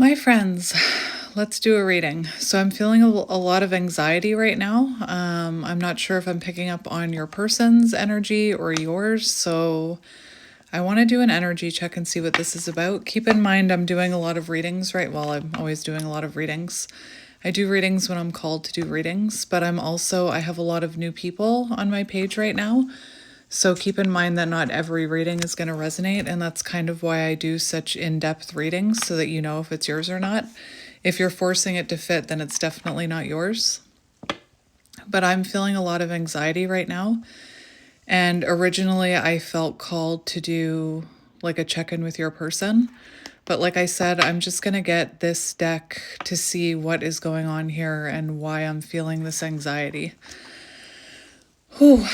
My friends, let's do a reading. So I'm feeling a lot of anxiety right now. I'm not sure if I'm picking up on your person's energy or yours. So I want to do an energy check and see what this is about. Keep in mind, I'm doing a lot of readings, right? Well, I'm always doing a lot of readings. I do readings when I'm called to do readings, but I have a lot of new people on my page right now. So keep in mind that not every reading is going to resonate, and that's kind of why I do such in-depth readings, so that you know if it's yours or not. If you're forcing it to fit, then it's definitely not yours. But I'm feeling a lot of anxiety right now, and originally I felt called to do like a check-in with your person. But like I said, I'm just going to get this deck to see what is going on here and why I'm feeling this anxiety. Whew.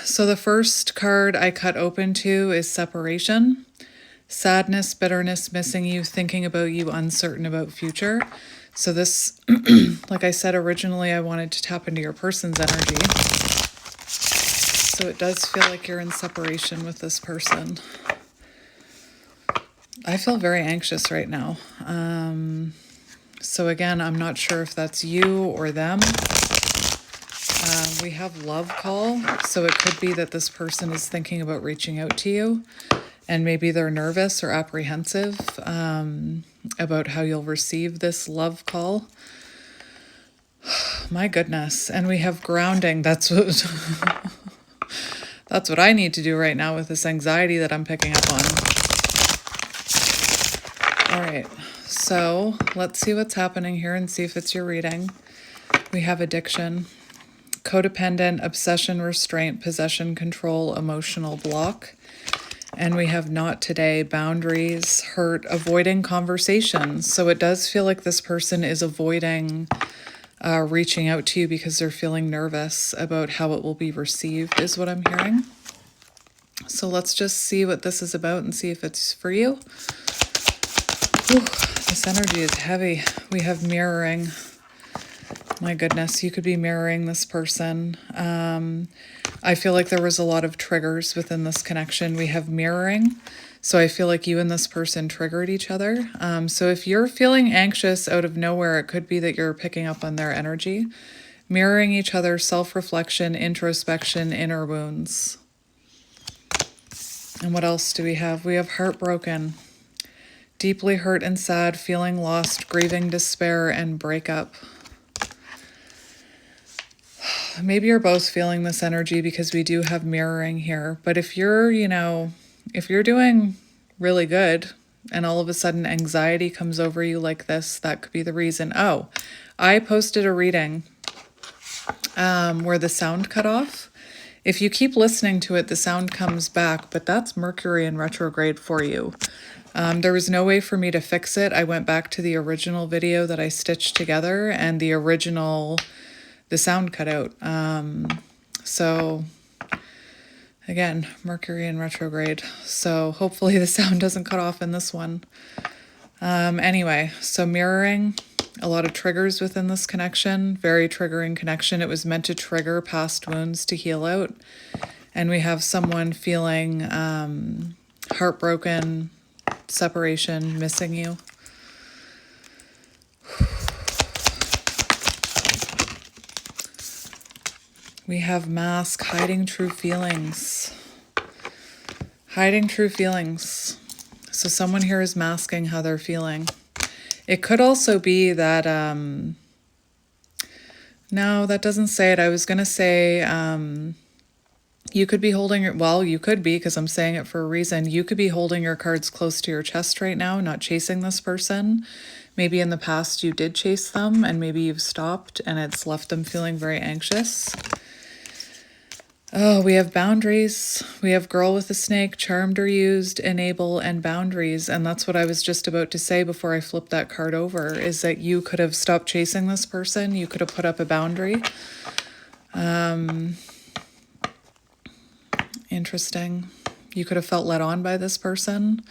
So the first card I cut open to is separation. Sadness, bitterness, missing you, thinking about you, uncertain about future. So this, like I said, originally I wanted to tap into your person's energy. So it does feel like you're in separation with this person. I feel very anxious right now. So again, I'm not sure if that's you or them. We have love call, so it could be that this person is thinking about reaching out to you, and maybe they're nervous or apprehensive about how you'll receive this love call. My goodness. And we have grounding. That's what that's what I need to do right now with this anxiety that I'm picking up on. All right, so let's see what's happening here and see if it's your reading. We have addiction, codependent, obsession, restraint, possession, control, emotional block. And we have not today, boundaries, hurt, avoiding conversations. So it does feel like this person is avoiding reaching out to you because they're feeling nervous about how it will be received, is what I'm hearing. So let's just see what this is about and see if it's for you. Whew, this energy is heavy. We have mirroring. My goodness, you could be mirroring this person. I feel like there was a lot of triggers within this connection. We have mirroring. So I feel like you and this person triggered each other. So if you're feeling anxious out of nowhere, it could be that you're picking up on their energy. Mirroring each other, self-reflection, introspection, inner wounds. And what else do we have? We have heartbroken. Deeply hurt and sad, feeling lost, grieving, despair, and breakup. Maybe you're both feeling this energy because we do have mirroring here. But if you're, if you're doing really good and all of a sudden anxiety comes over you like this, that could be the reason. Oh, I posted a reading where the sound cut off. If you keep listening to it, the sound comes back, but that's Mercury in retrograde for you. There was no way for me to fix it. I went back to the original video that I stitched together, and the sound cut out. So again, Mercury in retrograde. So hopefully the sound doesn't cut off in this one. Anyway, so mirroring, a lot of triggers within this connection, very triggering connection. It was meant to trigger past wounds to heal out. And we have someone feeling heartbroken, separation, missing you. We have mask, hiding true feelings. Hiding true feelings. So someone here is masking how they're feeling. It could also be that, no, that doesn't say it. I was going to say, you could be holding, well, you could be, because I'm saying it for a reason. You could be holding your cards close to your chest right now, not chasing this person. Maybe in the past you did chase them, and maybe you've stopped, and it's left them feeling very anxious. Oh, we have boundaries. We have girl with a snake, charmed or used, enable, and boundaries. And that's what I was just about to say before I flipped that card over, is that you could have stopped chasing this person. You could have put up a boundary. Interesting. You could have felt led on by this person,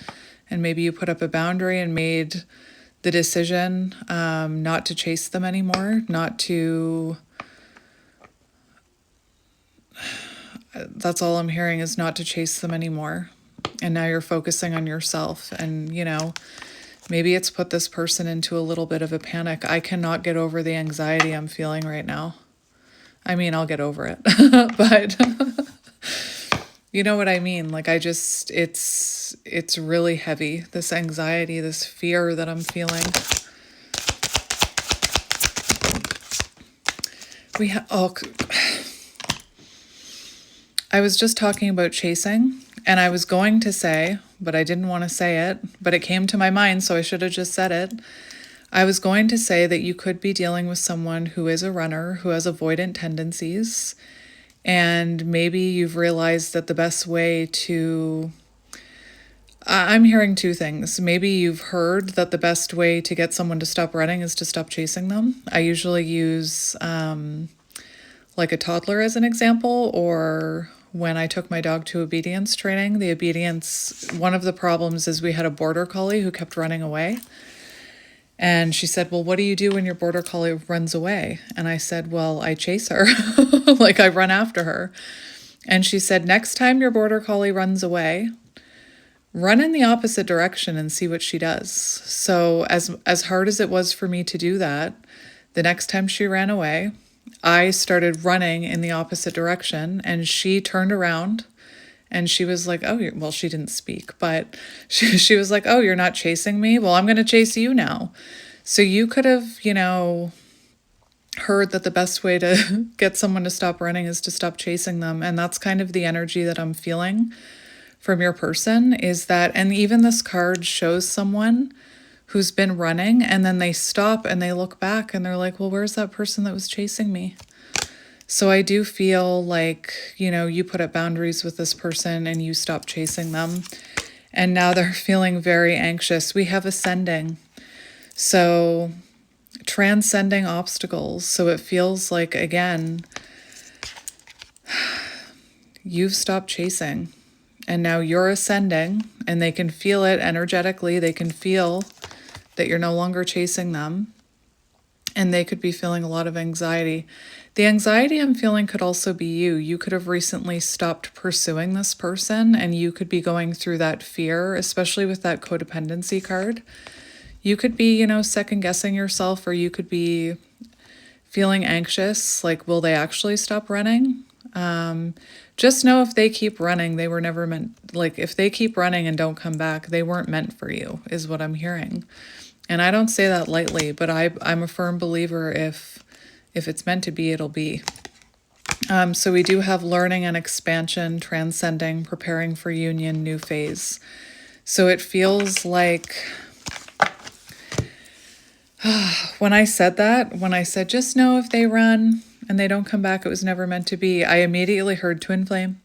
and maybe you put up a boundary and made the decision not to chase them anymore, not to... That's all I'm hearing, is not to chase them anymore. And now you're focusing on yourself and, Maybe it's put this person into a little bit of a panic. I cannot get over the anxiety I'm feeling right now. I mean, I'll get over it, but you know what I mean? Like it's really heavy, this anxiety, this fear that I'm feeling. I was just talking about chasing, and I was going to say, but I didn't want to say it, but it came to my mind, so I should have just said it. I was going to say that you could be dealing with someone who is a runner, who has avoidant tendencies, and maybe you've realized that the best way to... I'm hearing two things. Maybe you've heard that the best way to get someone to stop running is to stop chasing them. I usually use like a toddler as an example, or when I took my dog to obedience training, one of the problems is we had a border collie who kept running away. And she said, well, what do you do when your border collie runs away? And I said, well, I chase her. Like I run after her. And she said, next time your border collie runs away, run in the opposite direction and see what she does. So as hard as it was for me to do that, the next time she ran away, I started running in the opposite direction, and she turned around and she was like, oh, well, she didn't speak, but she was like, oh, you're not chasing me? Well, I'm going to chase you now. So you could have, heard that the best way to get someone to stop running is to stop chasing them. And that's kind of the energy that I'm feeling from your person, is that, and even this card shows someone who's been running and then they stop and they look back and they're like, well, where's that person that was chasing me? So I do feel like, you put up boundaries with this person and you stop chasing them. And now they're feeling very anxious. We have ascending. So transcending obstacles. So it feels like, again, you've stopped chasing. And now you're ascending, and they can feel it energetically. They can feel that you're no longer chasing them, and they could be feeling a lot of anxiety. The anxiety I'm feeling could also be you. You could have recently stopped pursuing this person, and you could be going through that fear, especially with that codependency card. You could be, second guessing yourself, or you could be feeling anxious, like, will they actually stop running? Just know if they keep running, they were never meant, like if they keep running and don't come back, they weren't meant for you, is what I'm hearing. And I don't say that lightly, but I'm a firm believer if it's meant to be, it'll be. So we do have learning and expansion, transcending, preparing for union, new phase. So it feels like, when I said just know if they run and they don't come back, it was never meant to be, I immediately heard twin flame.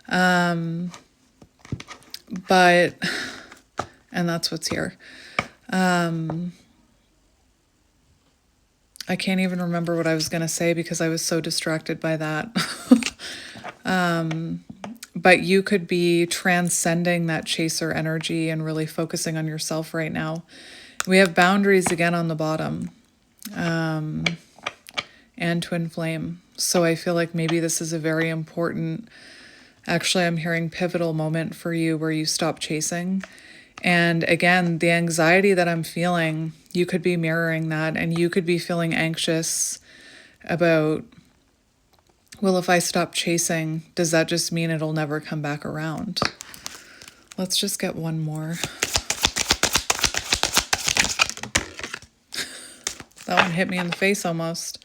And that's what's here. I can't even remember what I was going to say because I was so distracted by that. But you could be transcending that chaser energy and really focusing on yourself right now. We have boundaries again on the bottom, and twin flame. So I feel like maybe this is a very important, actually I'm hearing pivotal moment for you where you stop chasing. And again, the anxiety that I'm feeling, you could be mirroring that, and you could be feeling anxious about, well, if I stop chasing, does that just mean it'll never come back around? Let's just get one more. That one hit me in the face almost.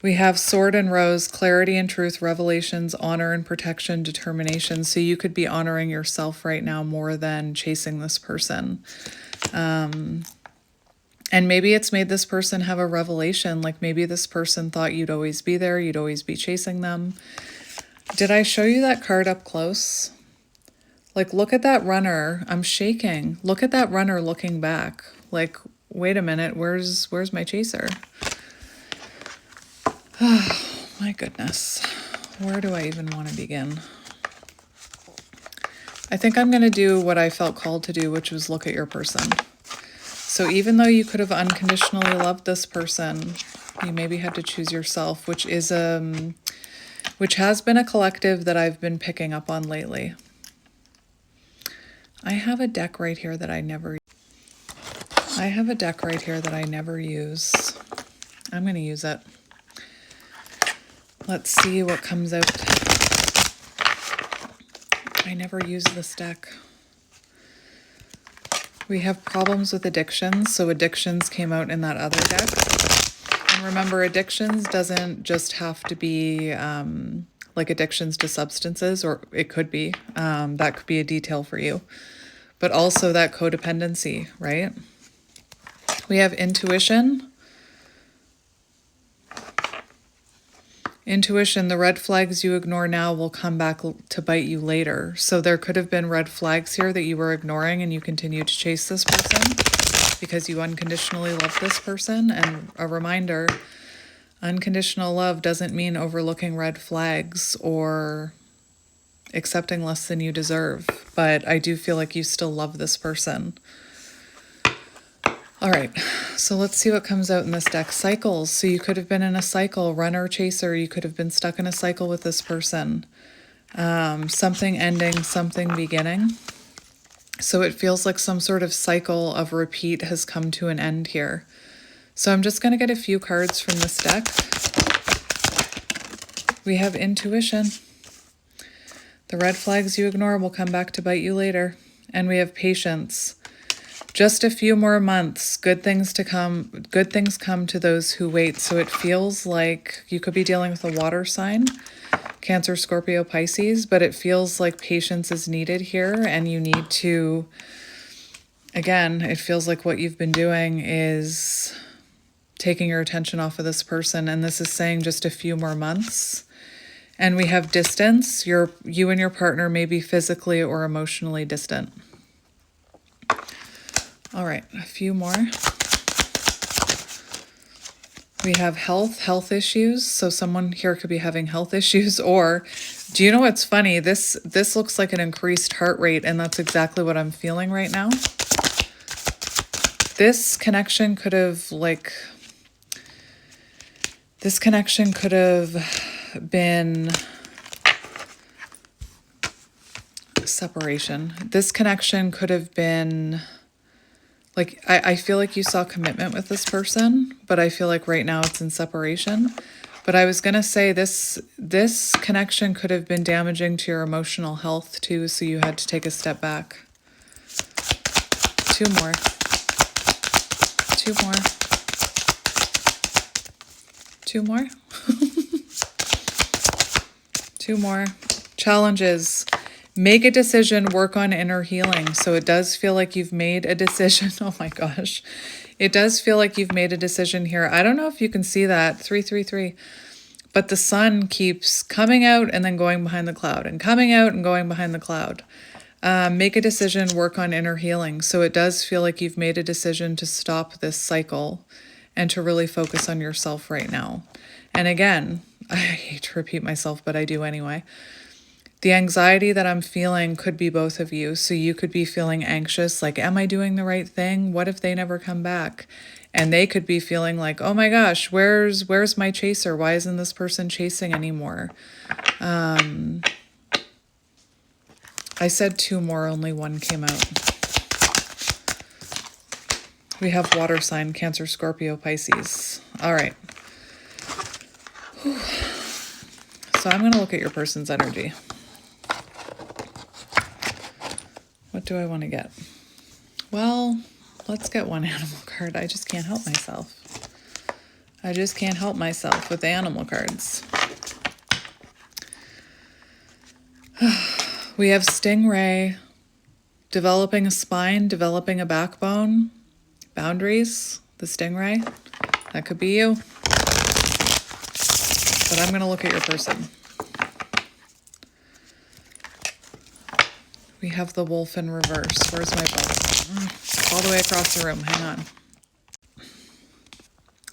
We have sword and rose, clarity and truth, revelations, honor and protection, determination. So you could be honoring yourself right now more than chasing this person. And maybe it's made this person have a revelation. Like maybe this person thought you'd always be there. You'd always be chasing them. Did I show you that card up close? Like, look at that runner. I'm shaking. Look at that runner looking back. Like, wait a minute. Where's my chaser? Oh, my goodness. Where do I even want to begin? I think I'm going to do what I felt called to do, which was look at your person. So even though you could have unconditionally loved this person, you maybe had to choose yourself, which has been a collective that I've been picking up on lately. I have a deck right here that I never... I have a deck right here that I never use. I'm going to use it. Let's see what comes out. I never use this deck. We have problems with addictions, so addictions came out in that other deck. And remember, addictions doesn't just have to be like addictions to substances, or it could be. That could be a detail for you. But also that codependency, right? We have intuition. Intuition, the red flags you ignore now will come back to bite you later. So there could have been red flags here that you were ignoring and you continue to chase this person because you unconditionally love this person. And a reminder, unconditional love doesn't mean overlooking red flags or accepting less than you deserve. But I do feel like you still love this person. All right, so let's see what comes out in this deck. Cycles. So you could have been in a cycle, runner, chaser. You could have been stuck in a cycle with this person. Something ending, something beginning. So it feels like some sort of cycle of repeat has come to an end here. So I'm just going to get a few cards from this deck. We have intuition. The red flags you ignore will come back to bite you later. And we have patience. Just a few more months, good things to come, good things come to those who wait. So it feels like you could be dealing with a water sign, Cancer, Scorpio, Pisces, but it feels like patience is needed here and you need to, again, it feels like what you've been doing is taking your attention off of this person, and this is saying just a few more months. And we have distance. You and your partner may be physically or emotionally distant. All right, a few more. We have health issues. So someone here could be having health issues, or do you know what's funny? This looks like an increased heart rate, and that's exactly what I'm feeling right now. This connection could have been separation. This connection could have been like, I feel like you saw commitment with this person, but I feel like right now it's in separation. But I was going to say this connection could have been damaging to your emotional health too, so you had to take a step back. Two more. Two more. Challenges. Make a decision, work on inner healing. So it does feel like you've made a decision. Oh my gosh. It does feel like you've made a decision here. I don't know if you can see that. 333. But the sun keeps coming out and then going behind the cloud and coming out and going behind the cloud. Make a decision, work on inner healing. So it does feel like you've made a decision to stop this cycle and to really focus on yourself right now. And again, I hate to repeat myself, but I do anyway. The anxiety that I'm feeling could be both of you. So you could be feeling anxious, like, am I doing the right thing? What if they never come back? And they could be feeling like, oh my gosh, where's my chaser? Why isn't this person chasing anymore? I said two more, only one came out. We have water sign, Cancer, Scorpio, Pisces. All right. Whew. So I'm going to look at your person's energy. What do I want to get? Well, let's get one animal card. I just can't help myself. With the animal cards. We have stingray, developing a spine, developing a backbone, boundaries, the stingray. That could be you. But I'm going to look at your person. We have the wolf in reverse. Where's my book? All the way across the room. Hang on.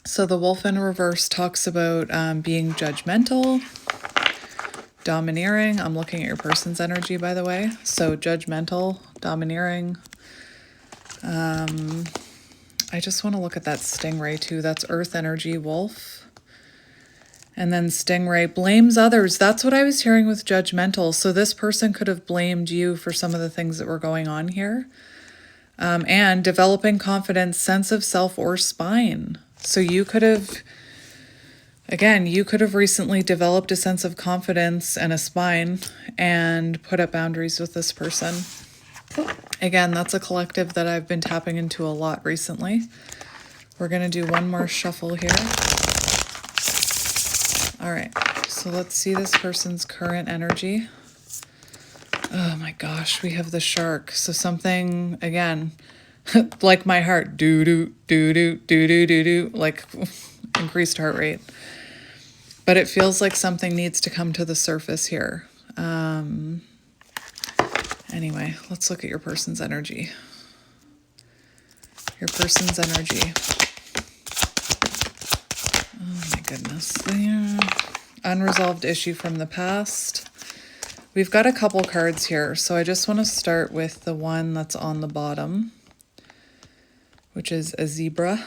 So the wolf in reverse talks about being judgmental, domineering. I'm looking at your person's energy, by the way. So judgmental, domineering. I just want to look at that stingray too. That's earth energy, wolf. And then stingray blames others. That's what I was hearing with judgmental. So this person could have blamed you for some of the things that were going on here. And developing confidence, sense of self, or spine. So you could have, again, you could have recently developed a sense of confidence and a spine and put up boundaries with this person. Again, that's a collective that I've been tapping into a lot recently. We're going to do one more shuffle here. All right, so let's see this person's current energy. Oh my gosh, we have the shark. So something, again, like my heart, do-do, do-do, do-do, do-do, like increased heart rate. But it feels like something needs to come to the surface here. Anyway, let's look at your person's energy. Your person's energy. Oh my goodness. Unresolved issue from the past. We've got a couple cards here, so I just want to start with the one that's on the bottom, which is a zebra.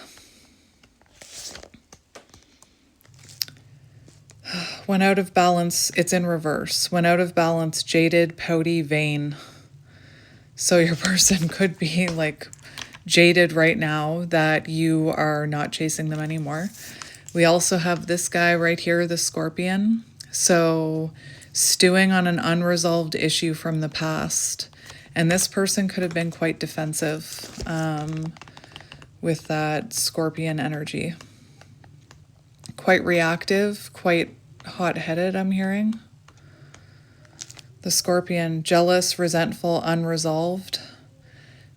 When out of balance, it's in reverse. When out of balance, jaded, pouty, vain. So your person could be like jaded right now that you are not chasing them anymore. We also have this guy right here, the scorpion. So stewing on an unresolved issue from the past. And this person could have been quite defensive with that scorpion energy. Quite reactive, quite hot-headed, I'm hearing. The scorpion, jealous, resentful, unresolved.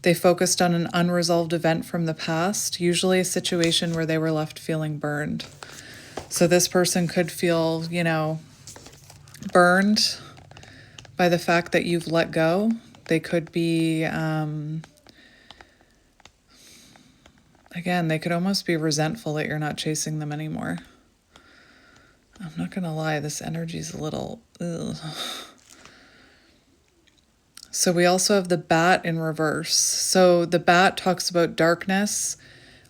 They focused on an unresolved event from the past, usually a situation where they were left feeling burned. So this person could feel, burned by the fact that you've let go. They could be, again, they could almost be resentful that you're not chasing them anymore. I'm not going to lie, this energy's a little, ugh. So we also have the bat in reverse. So the bat talks about darkness,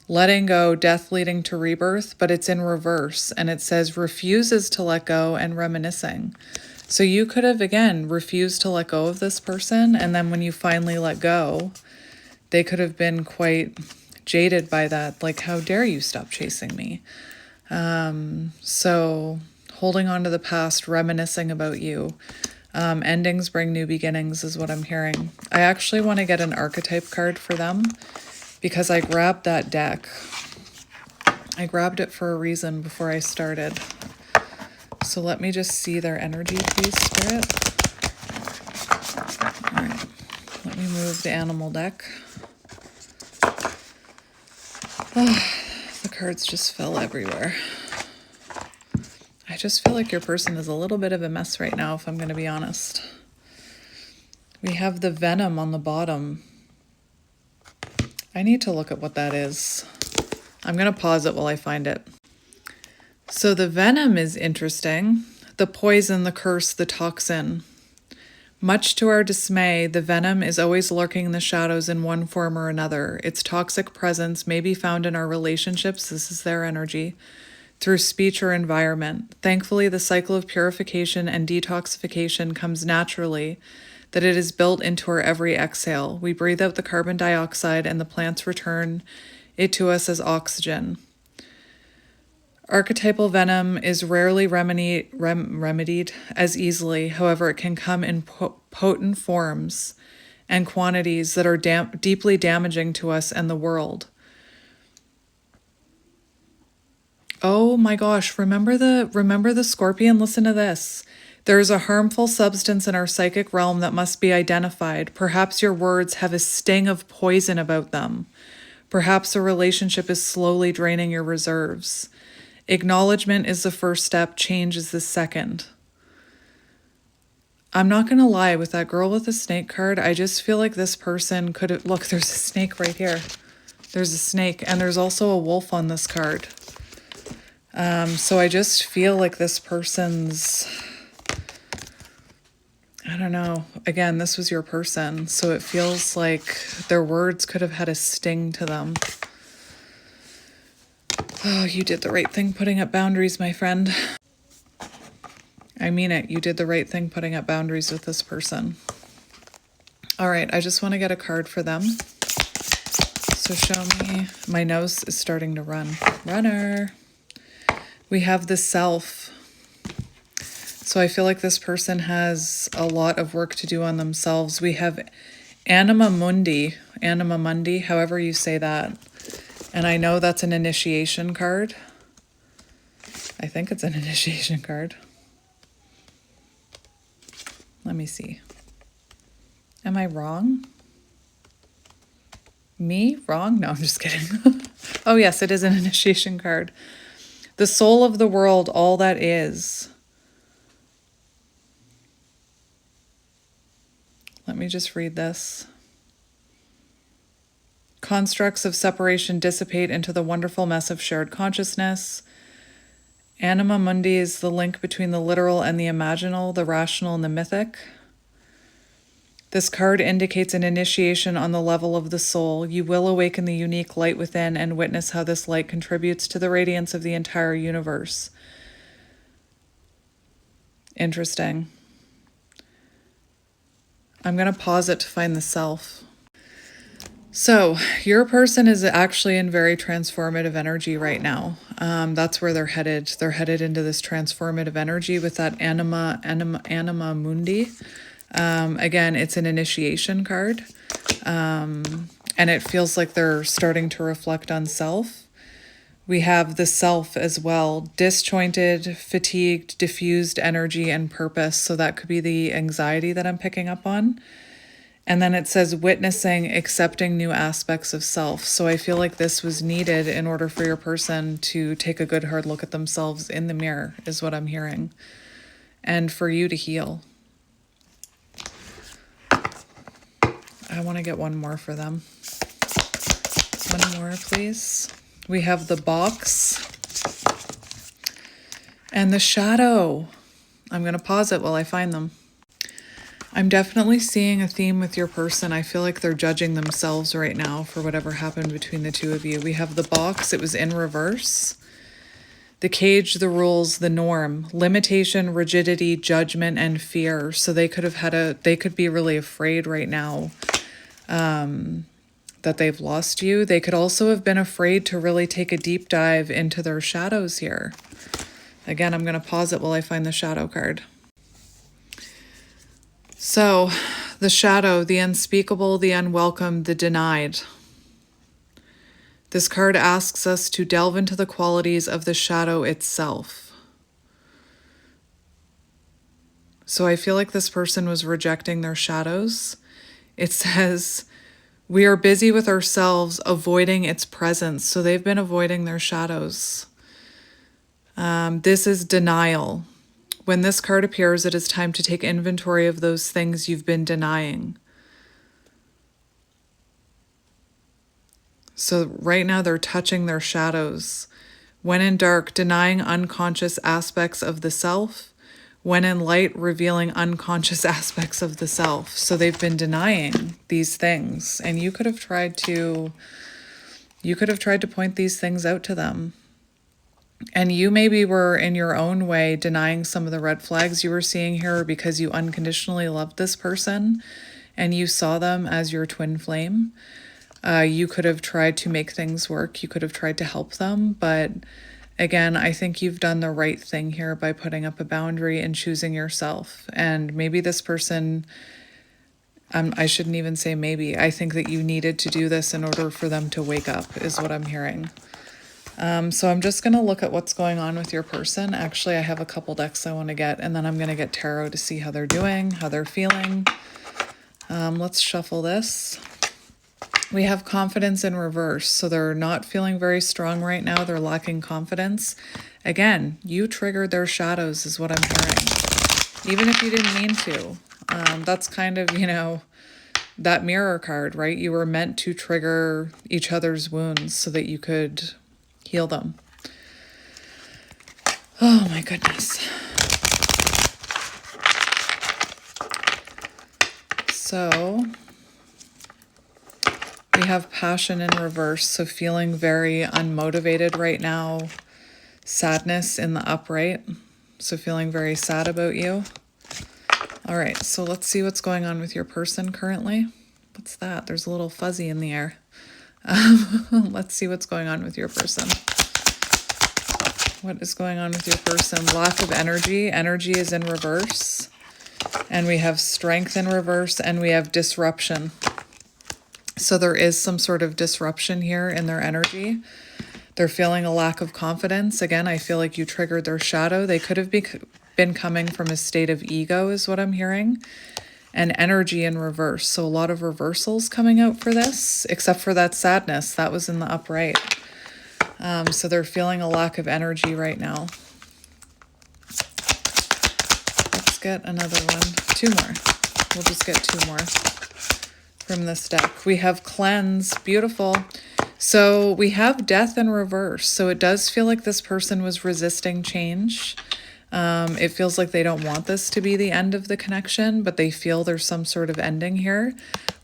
letting go, death leading to rebirth, but it's in reverse. And it says refuses to let go and reminiscing. So you could have, again, refused to let go of this person. And then when you finally let go, they could have been quite jaded by that. Like, how dare you stop chasing me? So holding on to the past, reminiscing about you. Endings bring new beginnings is what I'm hearing. I actually want to get an archetype card for them because I grabbed that deck. I grabbed it for a reason before I started. So let me just see their energy, please, Spirit. All right, let me move the animal deck. Oh, the cards just fell everywhere. I just feel like your person is a little bit of a mess right now, if I'm going to be honest. We have the venom on the bottom. I need to look at what that is. I'm going to pause it while I find it. So the venom is interesting. The poison, the curse, the toxin. Much to our dismay, the venom is always lurking in the shadows in one form or another. Its toxic presence may be found in our relationships, this is their energy, through speech or environment. Thankfully, the cycle of purification and detoxification comes naturally, that it is built into our every exhale. We breathe out the carbon dioxide and the plants return it to us as oxygen. Archetypal venom is rarely remedied as easily. However, it can come in potent forms and quantities that are deeply damaging to us and the world. Oh my gosh, remember the scorpion? Listen to this. There is a harmful substance in our psychic realm that must be identified. Perhaps your words have a sting of poison about them. Perhaps a relationship is slowly draining your reserves. Acknowledgement is the first step, change is the second. I'm not going to lie, with that girl with the snake card, I just feel like this person could have... Look, there's a snake right here. There's a snake, and there's also a wolf on this card. So I just feel like this person's... I don't know. Again, this was your person, so it feels like their words could have had a sting to them. Oh, you did the right thing putting up boundaries, my friend. I mean it. You did the right thing putting up boundaries with this person. All right, I just want to get a card for them. So show me, my nose is starting to run. Runner. We have the self. So I feel like this person has a lot of work to do on themselves. We have anima mundi, however you say that. And I know that's an initiation card. I think it's an initiation card. Let me see. Am I wrong? Me? Wrong? No, I'm just kidding. Oh yes, it is an initiation card. The soul of the world, all that is. Let me just read this. Constructs of separation dissipate into the wonderful mess of shared consciousness. Anima mundi is the link between the literal and the imaginal, the rational and the mythic. This card indicates an initiation on the level of the soul. You will awaken the unique light within and witness how this light contributes to the radiance of the entire universe. Interesting. I'm going to pause it to find the self. So your person is actually in very transformative energy right now. That's where they're headed. They're headed into this transformative energy with that anima mundi. Again, it's an initiation card. And it feels like they're starting to reflect on self. We have the self as well, disjointed, fatigued, diffused energy and purpose. So that could be the anxiety that I'm picking up on. And then it says witnessing, accepting new aspects of self. So I feel like this was needed in order for your person to take a good hard look at themselves in the mirror, is what I'm hearing. And for you to heal. I want to get one more for them. One more, please. We have the box and the shadow. I'm going to pause it while I find them. I'm definitely seeing a theme with your person. I feel like they're judging themselves right now for whatever happened between the two of you. We have the box. It was in reverse. The cage, the rules, the norm, limitation, rigidity, judgment, and fear. So they could have they could be really afraid right now that they've lost you. They could also have been afraid to really take a deep dive into their shadows here. Again, I'm going to pause it while I find the shadow card. So, the shadow, the unspeakable, the unwelcome, the denied. This card asks us to delve into the qualities of the shadow itself. So I feel like this person was rejecting their shadows. It says, we are busy with ourselves, avoiding its presence. So they've been avoiding their shadows. This is denial. When this card appears, it is time to take inventory of those things you've been denying. So right now they're touching their shadows. When in dark, denying unconscious aspects of the self. When in light, revealing unconscious aspects of the self. So they've been denying these things. And you could have tried to point these things out to them. And you maybe were in your own way denying some of the red flags you were seeing here because you unconditionally loved this person and you saw them as your twin flame. You could have tried to make things work. You could have tried to help them. But again, I think you've done the right thing here by putting up a boundary and choosing yourself. And maybe this person, I shouldn't even say maybe. I think that you needed to do this in order for them to wake up, is what I'm hearing. So I'm just going to look at what's going on with your person. Actually, I have a couple decks I want to get, and then I'm going to get tarot to see how they're doing, how they're feeling. Let's shuffle this. We have confidence in reverse. So they're not feeling very strong right now. They're lacking confidence. Again, you triggered their shadows is what I'm hearing. Even if you didn't mean to. That's kind of, that mirror card, right? You were meant to trigger each other's wounds so that you could heal them. Oh my goodness. So we have passion in reverse. So feeling very unmotivated right now. Sadness in the upright. So feeling very sad about you. All right, so let's see what's going on with your person currently. What's that? There's a little fuzzy in the air. Let's see what's going on with your person. What is going on with your person? Lack of energy. Energy is in reverse. And we have strength in reverse, and we have disruption. So there is some sort of disruption here in their energy. They're feeling a lack of confidence. Again, I feel like you triggered their shadow. They could have been coming from a state of ego is what I'm hearing. And energy in reverse. So a lot of reversals coming out for this, except for that sadness. That was in the upright. So they're feeling a lack of energy right now. Let's get another one. Two more. We'll just get two more from this deck. We have cleanse. Beautiful. So we have death in reverse. So it does feel like this person was resisting change. It feels like they don't want this to be the end of the connection, but they feel there's some sort of ending here.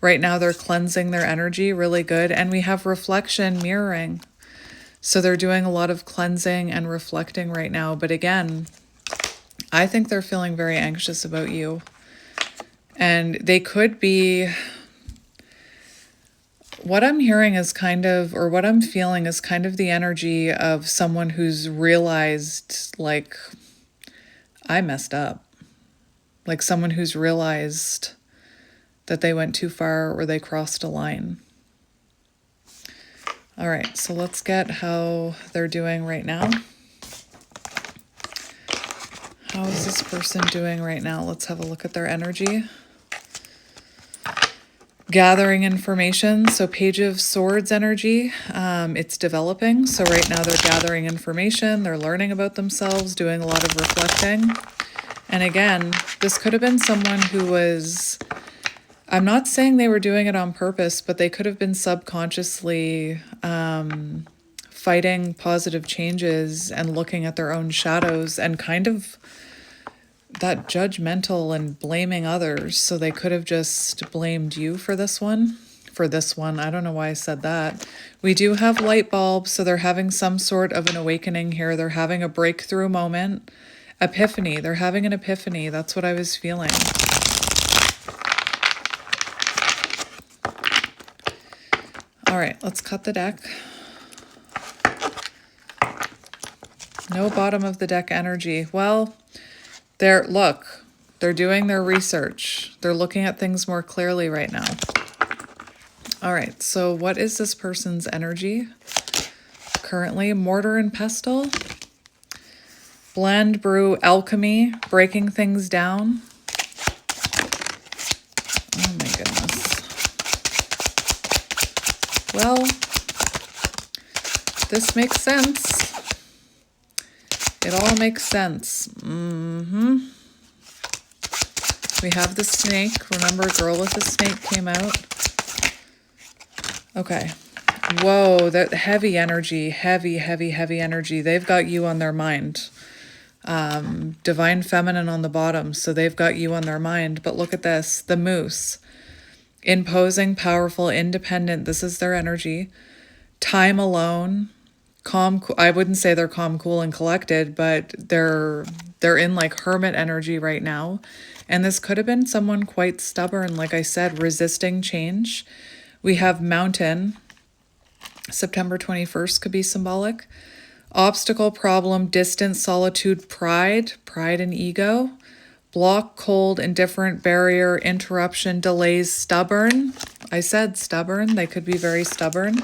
Right now they're cleansing their energy really good. And we have reflection, mirroring. So they're doing a lot of cleansing and reflecting right now. But again, I think they're feeling very anxious about you. And they could be, what I'm hearing is kind of, or what I'm feeling is kind of the energy of someone who's realized, like, I messed up. Like someone who's realized that they went too far or they crossed a line. All right, so let's get how they're doing right now. How is this person doing right now? Let's have a look at their energy. Gathering information. So Page of Swords energy, it's developing. So right now they're gathering information. They're learning about themselves, doing a lot of reflecting. And again, this could have been someone who was, I'm not saying they were doing it on purpose, but they could have been subconsciously fighting positive changes and looking at their own shadows and kind of that judgmental and blaming others. So they could have just blamed you for this one. I don't know why I said that. We do have light bulbs, so they're having some sort of an awakening here. They're having a breakthrough moment. Epiphany. They're having an epiphany. That's what I was feeling. All right, let's cut the deck. No bottom of the deck energy. Well, they're doing their research. They're looking at things more clearly right now. All right, so what is this person's energy currently? Mortar and pestle. Blend, brew, alchemy, breaking things down. Oh my goodness. Well, this makes sense. It all makes sense. We have the snake. Remember, Girl with the Snake came out. Okay. Whoa, that heavy energy, heavy energy. They've got you on their mind. Divine Feminine on the bottom, so they've got you on their mind. But look at this, the Moose. Imposing, powerful, independent. This is their energy. Time alone. Calm, I wouldn't say they're calm, cool, and collected, but they're in like hermit energy right now. And this could have been someone quite stubborn, like I said, resisting change. We have Mountain. September 21st could be symbolic. Obstacle, problem, distance, solitude, pride and ego. Block, cold, indifferent, barrier, interruption, delays, stubborn. I said stubborn. They could be very stubborn.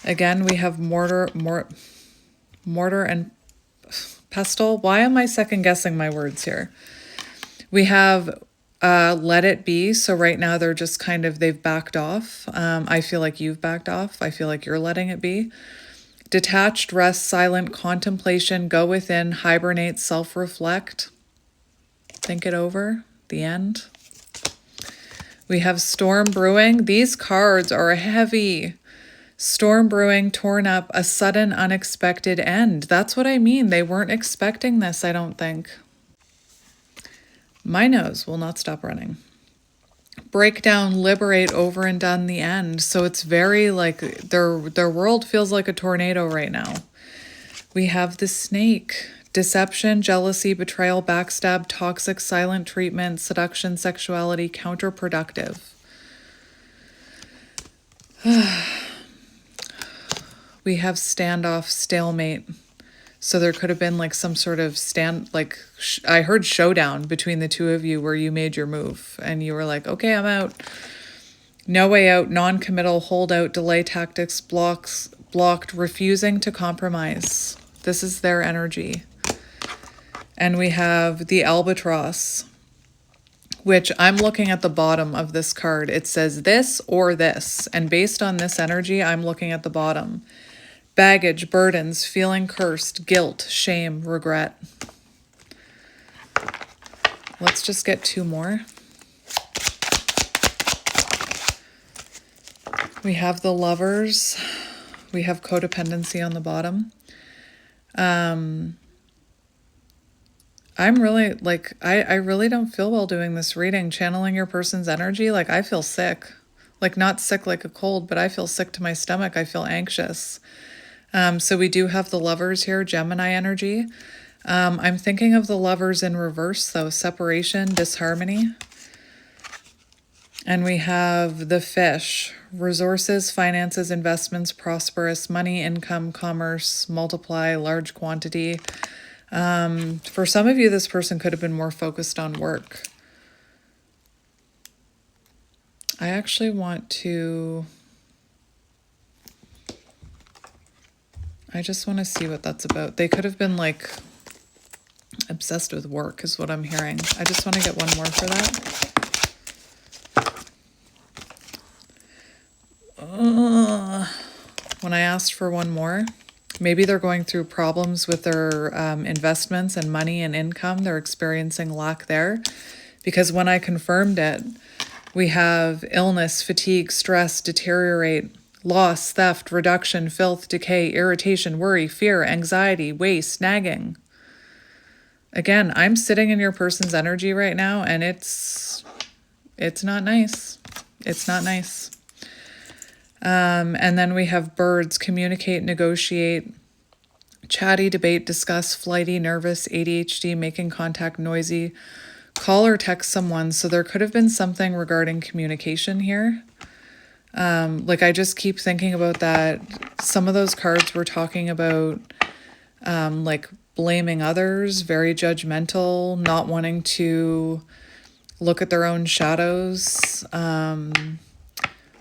Again, we have mortar and pestle. Why am I second guessing my words here? We have let it be. So right now they're just kind of, they've backed off. I feel like you've backed off. I feel like you're letting it be. Detached, rest, silent, contemplation, go within, hibernate, self-reflect. Think it over. The end. We have storm brewing. These cards are heavy. Storm brewing, torn up, a sudden, unexpected end. That's what I mean. They weren't expecting this, I don't think. My nose will not stop running. Break down, liberate, over and done, the end. So it's very like their world feels like a tornado right now. We have the Snake. Deception, jealousy, betrayal, backstab, toxic, silent treatment, seduction, sexuality, counterproductive. We have standoff, stalemate. So there could have been like some sort of I heard showdown between the two of you where you made your move and you were like, okay, I'm out. No way out, non-committal, holdout, delay tactics, blocked, refusing to compromise. This is their energy. And we have the albatross, which I'm looking at the bottom of this card. It says this or this. And based on this energy, I'm looking at the bottom. Baggage, burdens, feeling cursed, guilt, shame, regret. Let's just get two more. We have the lovers. We have codependency on the bottom. I'm really, like, I really don't feel well doing this reading. Channeling your person's energy, like, I feel sick. Like, not sick like a cold, but I feel sick to my stomach. I feel anxious. So we do have the lovers here, Gemini energy. I'm thinking of the lovers in reverse, though. Separation, disharmony. And we have the fish, resources, finances, investments, prosperous, money, income, commerce, multiply, large quantity. For some of you, this person could have been more focused on work. I actually want to... I just want to see what that's about. They could have been like obsessed with work is what I'm hearing. I just want to get one more for that. When I asked for one more, maybe they're going through problems with their investments and money and income. They're experiencing lack there. Because when I confirmed it, we have illness, fatigue, stress, deteriorate, loss, theft, reduction, filth, decay, irritation, worry, fear, anxiety, waste, nagging. Again, I'm sitting in your person's energy right now, and it's not nice. It's not nice. And then we have birds, communicate, negotiate, chatty, debate, discuss, flighty, nervous, ADHD, making contact, noisy, call or text someone. So there could have been something regarding communication here. Like, I just keep thinking about that. Some of those cards were talking about, like, blaming others, very judgmental, not wanting to look at their own shadows,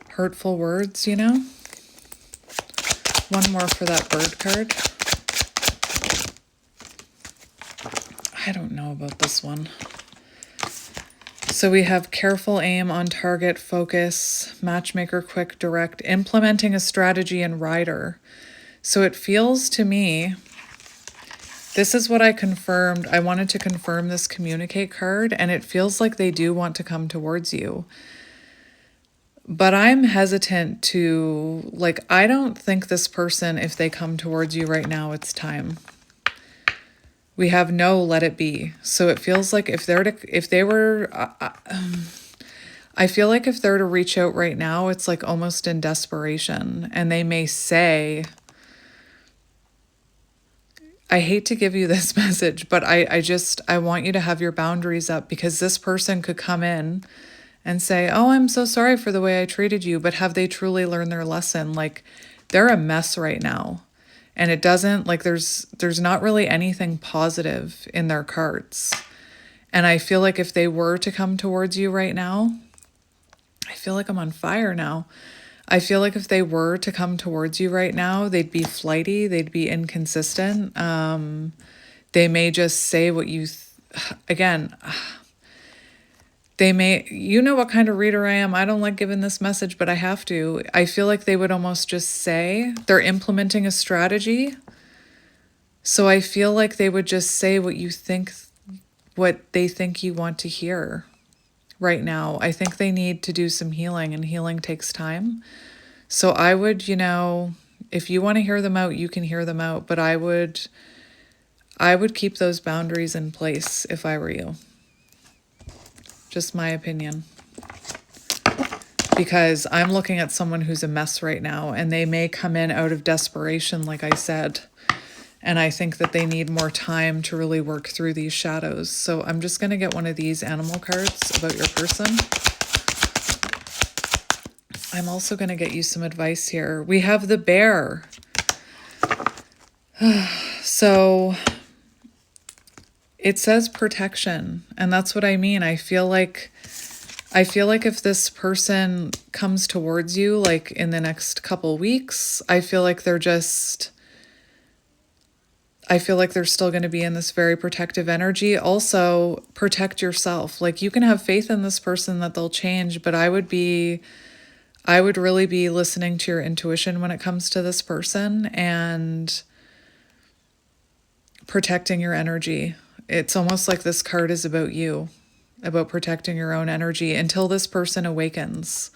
hurtful words, you know? One more for that bird card. I don't know about this one. So we have careful, aim, on target, focus, matchmaker, quick, direct, implementing a strategy, and rider. So it feels to me, this is what I confirmed. I wanted to confirm this communicate card, and it feels like they do want to come towards you. But I'm hesitant to, like, I don't think this person, if they come towards you right now, it's time. We have no, let it be. So it feels like if they were, I feel like if they're to reach out right now, it's like almost in desperation. And they may say, I hate to give you this message, but I want you to have your boundaries up, because this person could come in and say, oh, I'm so sorry for the way I treated you. But have they truly learned their lesson? Like, they're a mess right now. And it doesn't, like, there's not really anything positive in their cards. And I feel like if they were to come towards you right now, I feel like I'm on fire now. I feel like if they were to come towards you right now, they'd be flighty, they'd be inconsistent. They may just say what you, again, they may, you know what kind of reader I am. I don't like giving this message, but I have to. I feel like they would almost just say they're implementing a strategy. So I feel like they would just say what they think you want to hear right now. I think they need to do some healing, and healing takes time. So I would, if you want to hear them out, you can hear them out, but I would keep those boundaries in place if I were you. Just my opinion. Because I'm looking at someone who's a mess right now, and they may come in out of desperation, like I said. And I think that they need more time to really work through these shadows. So I'm just going to get one of these animal cards about your person. I'm also going to get you some advice here. We have the bear. So it says protection, and that's what I mean. I feel like if this person comes towards you, like in the next couple weeks, I feel like they're still going to be in this very protective energy. Also, protect yourself. Like, you can have faith in this person that they'll change, but I would really be listening to your intuition when it comes to this person and protecting your energy. It's almost like this card is about you, about protecting your own energy until this person awakens.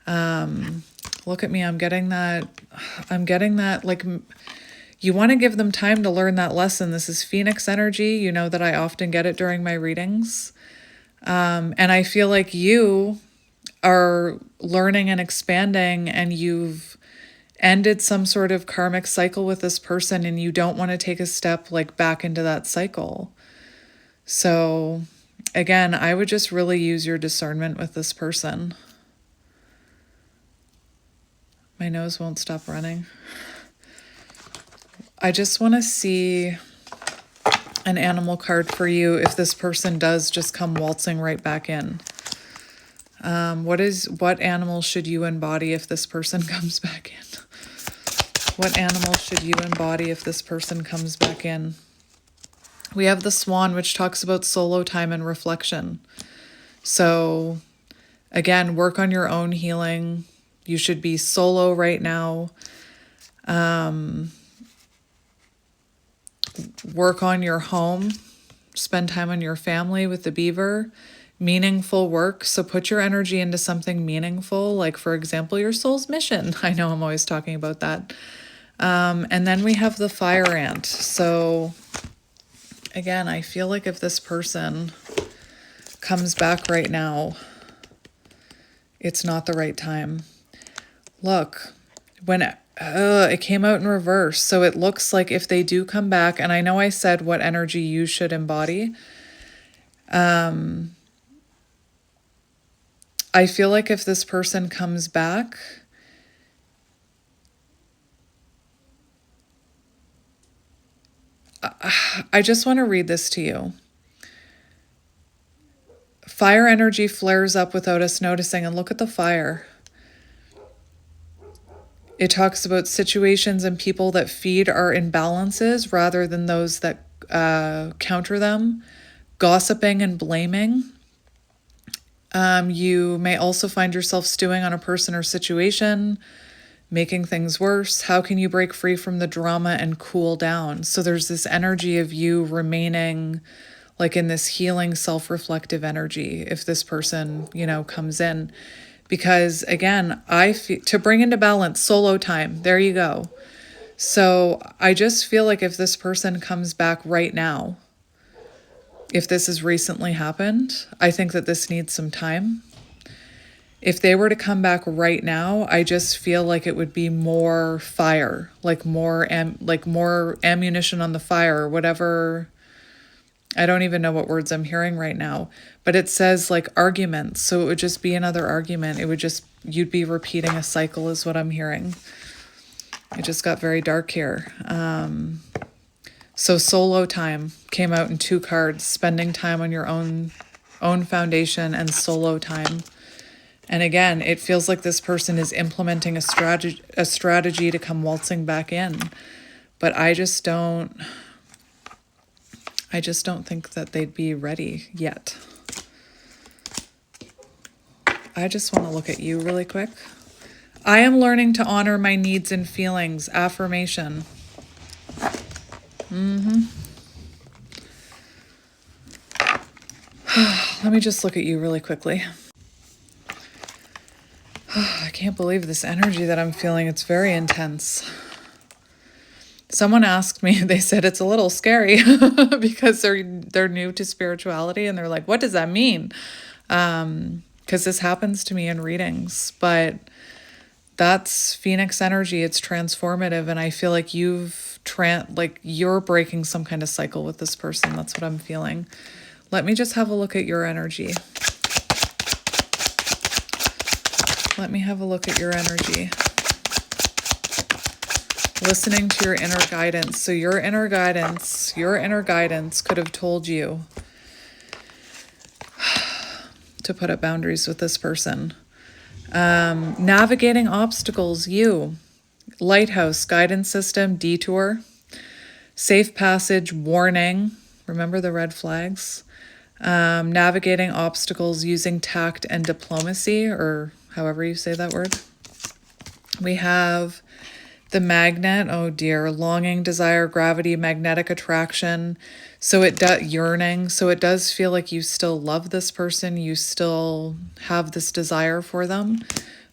Look at me. I'm getting that, like, you want to give them time to learn that lesson. This is Phoenix energy. You know that I often get it during my readings. And I feel like you are learning and expanding, and you've ended some sort of karmic cycle with this person, and you don't want to take a step like back into that cycle. So again, I would just really use your discernment with this person. My nose won't stop running. I just want to see an animal card for you if this person does just come waltzing right back in. What animal should you embody if this person comes back in? What animal should you embody if this person comes back in? We have the swan, which talks about solo time and reflection. So again, work on your own healing. You should be solo right now. Work on your home. Spend time on your family with the beaver. Meaningful work. So put your energy into something meaningful, like, for example, your soul's mission. I know I'm always talking about that. And then we have the fire ant. So again, I feel like if this person comes back right now, it's not the right time. Look, when it came out in reverse. So it looks like if they do come back, and I know I said what energy you should embody. I feel like if this person comes back, I just want to read this to you. Fire energy flares up without us noticing, and look at the fire. It talks about situations and people that feed our imbalances rather than those that counter them. Gossiping and blaming. You may also find yourself stewing on a person or situation, making things worse. How can you break free from the drama and cool down? So there's this energy of you remaining like in this healing, self-reflective energy if this person, comes in. Because again, I feel to bring into balance, solo time. There you go. So I just feel like if this person comes back right now, if this has recently happened, I think that this needs some time. If they were to come back right now, I just feel like it would be more fire, like more ammunition on the fire, or whatever. I don't even know what words I'm hearing right now, but it says like arguments. So it would just be another argument. You'd be repeating a cycle is what I'm hearing. It just got very dark here. So solo time came out in 2 cards, spending time on your own foundation and solo time. And again, it feels like this person is implementing a strategy to come waltzing back in. But I just don't think that they'd be ready yet. I just want to look at you really quick. I am learning to honor my needs and feelings. Affirmation. Let me just look at you really quickly. I can't believe this energy that I'm feeling. It's very intense. Someone asked me, they said it's a little scary because they're new to spirituality, and they're like, what does that mean? Because this happens to me in readings, but that's Phoenix energy. It's transformative, and I feel like you're breaking some kind of cycle with this person. That's what I'm feeling. Let me just have a look at your energy. Let me have a look at your energy. listening to your inner guidance. So your inner guidance could have told you to put up boundaries with this person. Navigating obstacles, you. Lighthouse, guidance system, detour. Safe passage, warning. Remember the red flags. Navigating obstacles using tact and diplomacy, or however you say that word. We have the magnet, oh dear, longing, desire, gravity, magnetic attraction. So it does, yearning. So it does feel like you still love this person. You still have this desire for them.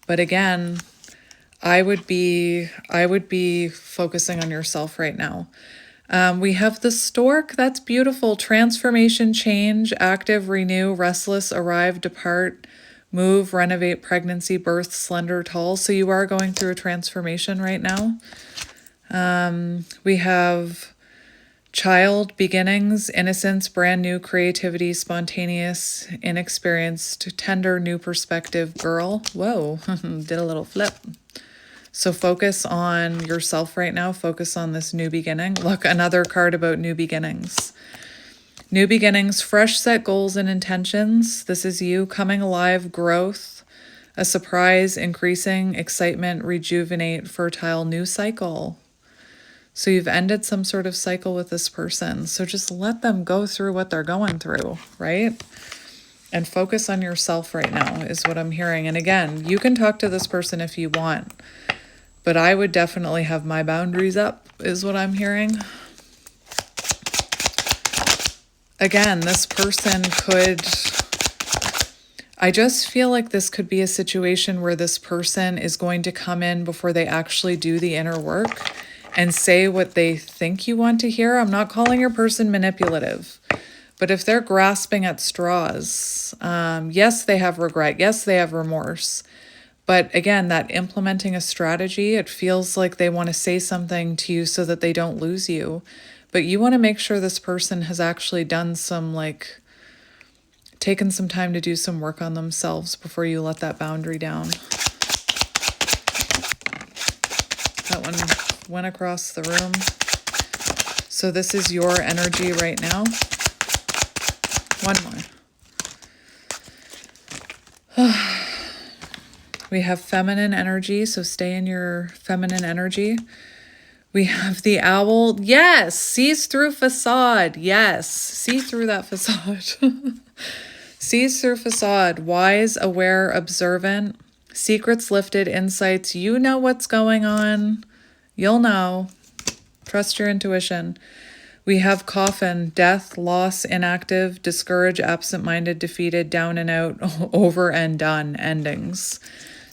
But again, I would be focusing on yourself right now. We have the stork. That's beautiful. Transformation, change, active, renew, restless, arrive, depart, move, renovate, pregnancy, birth, slender, tall. So you are going through a transformation right now. We have child, beginnings, innocence, brand new, creativity, spontaneous, inexperienced, tender, new perspective, girl. Whoa, did a little flip. So focus on yourself right now. Focus on this new beginning. Look, another card about new beginnings. New beginnings, fresh set goals and intentions. This is you coming alive, growth, a surprise, increasing, excitement, rejuvenate, fertile, new cycle. So you've ended some sort of cycle with this person. So just let them go through what they're going through, right? And focus on yourself right now is what I'm hearing. And again, you can talk to this person if you want, but I would definitely have my boundaries up is what I'm hearing. Again, this person could, I just feel like this could be a situation where this person is going to come in before they actually do the inner work and say what they think you want to hear. I'm not calling your person manipulative, but if they're grasping at straws, yes, they have regret. Yes, they have remorse. But again, that implementing a strategy, it feels like they want to say something to you so that they don't lose you. But you want to make sure this person has actually done some, like, taken some time to do some work on themselves before you let that boundary down. That one went across the room. So this is your energy right now. One more. We have feminine energy, so stay in your feminine energy. We have the owl. Yes, sees through facade. Yes, see through that facade. Sees through facade. Wise, aware, observant. Secrets lifted, insights. You know what's going on. You'll know. Trust your intuition. We have coffin, death, loss, inactive, discouraged, absent-minded, defeated, down and out, over and done, endings.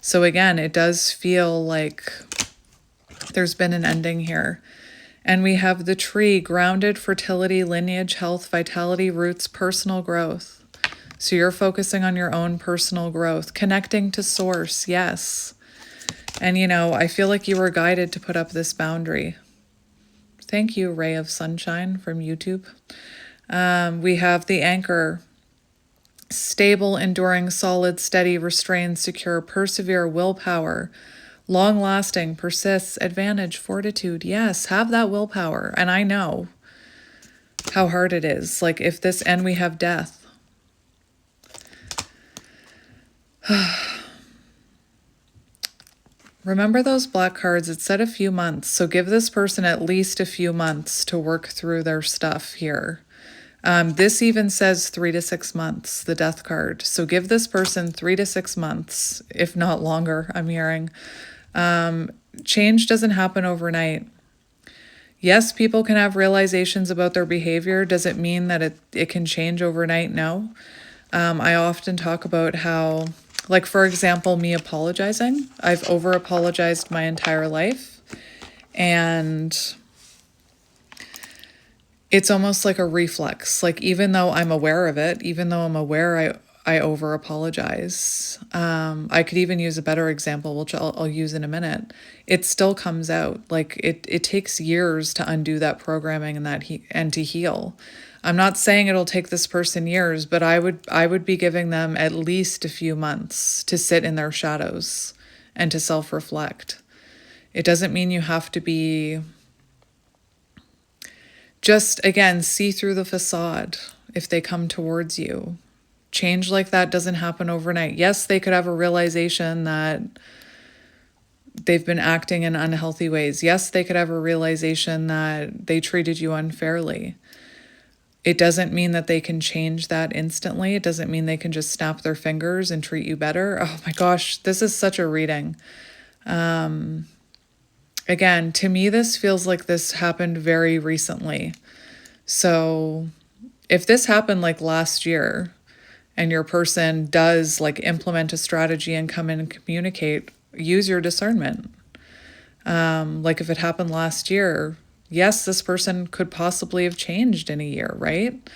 So again, it does feel like there's been an ending here. And we have the tree, grounded, fertility, lineage, health, vitality, roots, personal growth. So you're focusing on your own personal growth, connecting to source, yes. And you know, I feel like you were guided to put up this boundary. Thank you, Ray of Sunshine from YouTube. We have the anchor, stable, enduring, solid, steady, restrained, secure, persevere, willpower, long-lasting, persists, advantage, fortitude. Yes, have that willpower. And I know how hard it is. Like if this, and we have death. Remember those black cards? It said a few months. So give this person at least a few months to work through their stuff here. This even says 3 to 6 months, the death card. So give this person 3 to 6 months, if not longer, I'm hearing. Change doesn't happen overnight. Yes, people can have realizations about their behavior. Does it mean that it can change overnight? No. I often talk about how, like, for example, me apologizing. I've over-apologized my entire life. And it's almost like a reflex. Like, even though I'm aware of it, even though I'm aware I over-apologize. I could even use a better example, which I'll use in a minute. It still comes out. Like, it takes years to undo that programming and to heal. I'm not saying it'll take this person years, but I would be giving them at least a few months to sit in their shadows and to self-reflect. It doesn't mean you have to be, just again, see through the facade if they come towards you. Change like that doesn't happen overnight. Yes, they could have a realization that they've been acting in unhealthy ways. Yes, they could have a realization that they treated you unfairly. It doesn't mean that they can change that instantly. It doesn't mean they can just snap their fingers and treat you better. Oh my gosh, this is such a reading. Again, to me, this feels like this happened very recently. So if this happened like last year and your person does like implement a strategy and come in and communicate, use your discernment. Like if it happened last year, yes, this person could possibly have changed in a year, right?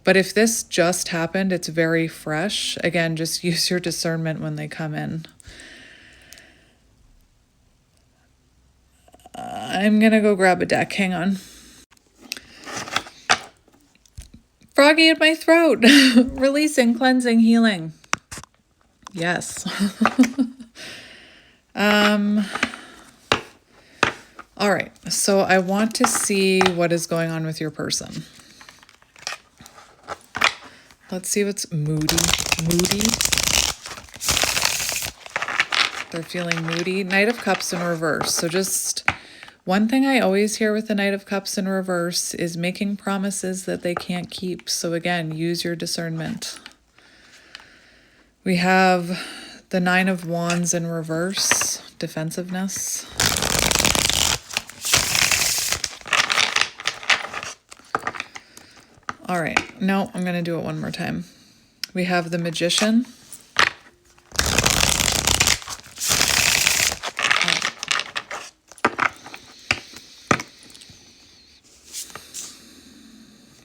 But if this just happened, it's very fresh. Again, just use your discernment when they come in. I'm going to go grab a deck. Hang on. Froggy in my throat. Releasing, cleansing, healing. Yes. All right. So I want to see what is going on with your person. Let's see what's moody. Moody. They're feeling moody. Knight of Cups in reverse. So just one thing I always hear with the Knight of Cups in reverse is making promises that they can't keep. So again, use your discernment. We have the Nine of Wands in reverse, defensiveness. All right, no, I'm going to do it one more time. We have the Magician.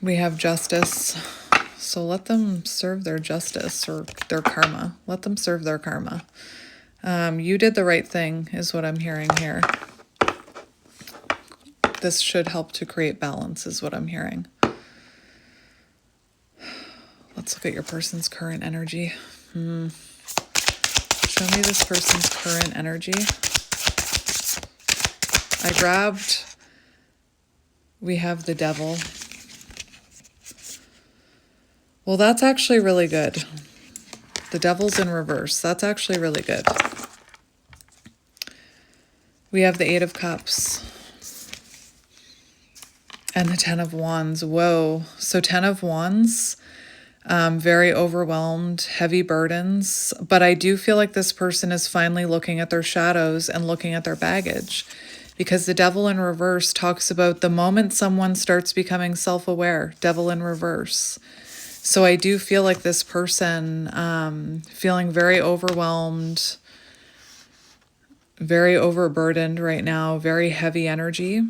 We have Justice. So let them serve their justice or their karma. Let them serve their karma. You did the right thing is what I'm hearing here. This should help to create balance is what I'm hearing. Let's look at your person's current energy. Show me this person's current energy. We have the Devil. Well, that's actually really good. The Devil's in reverse. That's actually really good. We have the Eight of Cups. And the Ten of Wands. Whoa. So 10 of Wands, very overwhelmed, heavy burdens. But I do feel like this person is finally looking at their shadows and looking at their baggage. Because the Devil in reverse talks about the moment someone starts becoming self-aware. Devil in reverse. So I do feel like this person feeling very overwhelmed, very overburdened right now, very heavy energy,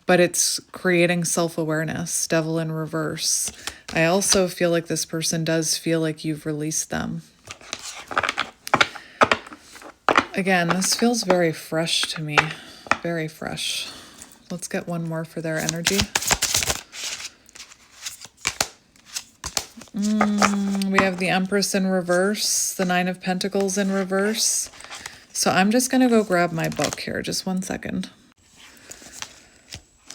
but it's creating self-awareness, Devil in reverse. I also feel like this person does feel like you've released them. Again, this feels very fresh to me, very fresh. Let's get one more for their energy. We have the Empress in reverse, the Nine of Pentacles in reverse. So I'm just going to go grab my book here. Just one second.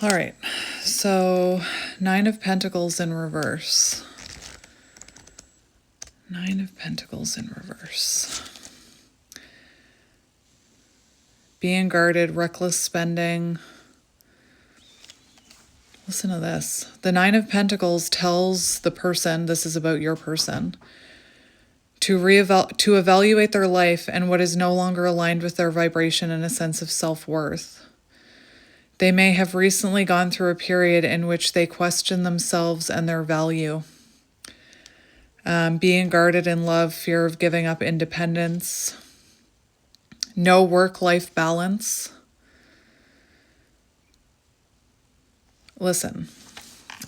All right. So 9 of Pentacles in reverse. 9 of Pentacles in reverse. Being guarded, reckless spending. Listen to this. The 9 of Pentacles tells the person, this is about your person, to evaluate their life and what is no longer aligned with their vibration and a sense of self-worth. They may have recently gone through a period in which they question themselves and their value. Being guarded in love, fear of giving up independence, no work-life balance. Listen,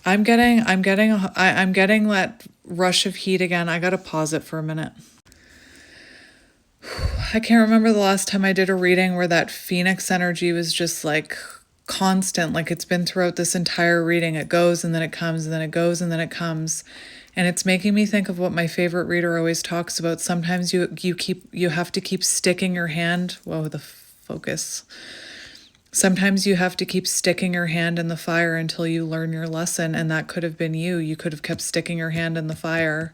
I'm getting that rush of heat again. I gotta pause it for a minute. I can't remember the last time I did a reading where that Phoenix energy was just like constant, like it's been throughout this entire reading. It goes and then it comes and then it goes and then it comes. And it's making me think of what my favorite reader always talks about. Sometimes you have to keep sticking your hand. Whoa, the focus. Sometimes you have to keep sticking your hand in the fire until you learn your lesson, and that could have been you. You could have kept sticking your hand in the fire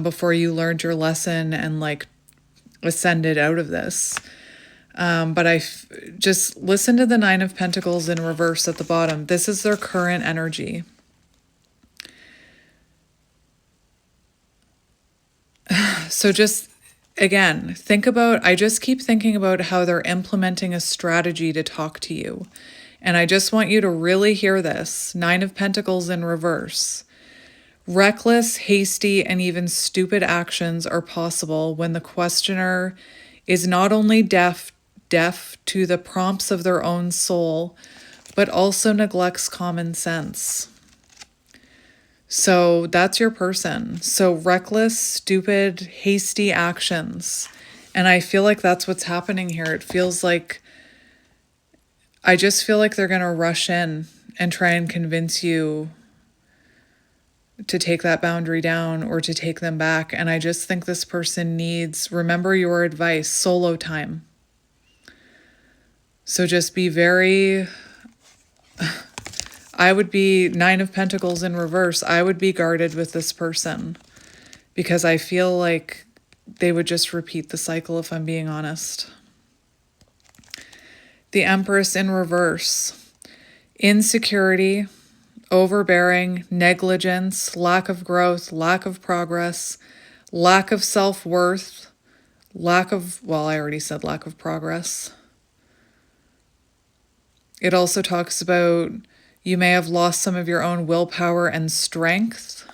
before you learned your lesson and like ascended out of this. But just listen to the Nine of Pentacles in reverse at the bottom. This is their current energy. So just, again, I just keep thinking about how they're implementing a strategy to talk to you. And I just want you to really hear this. Nine of Pentacles in reverse. Reckless, hasty, and even stupid actions are possible when the questioner is not only deaf to the prompts of their own soul, but also neglects common sense. So that's your person. So reckless, stupid, hasty actions. And I feel like that's what's happening here. It feels like, I just feel like they're going to rush in and try and convince you to take that boundary down or to take them back. And I just think this person needs, remember your advice, solo time. So just be very, I would be Nine of Pentacles in reverse. I would be guarded with this person because I feel like they would just repeat the cycle if I'm being honest. The Empress in reverse. Insecurity, overbearing, negligence, lack of growth, lack of progress, lack of self-worth, well, I already said lack of progress. It also talks about you may have lost some of your own willpower and strength.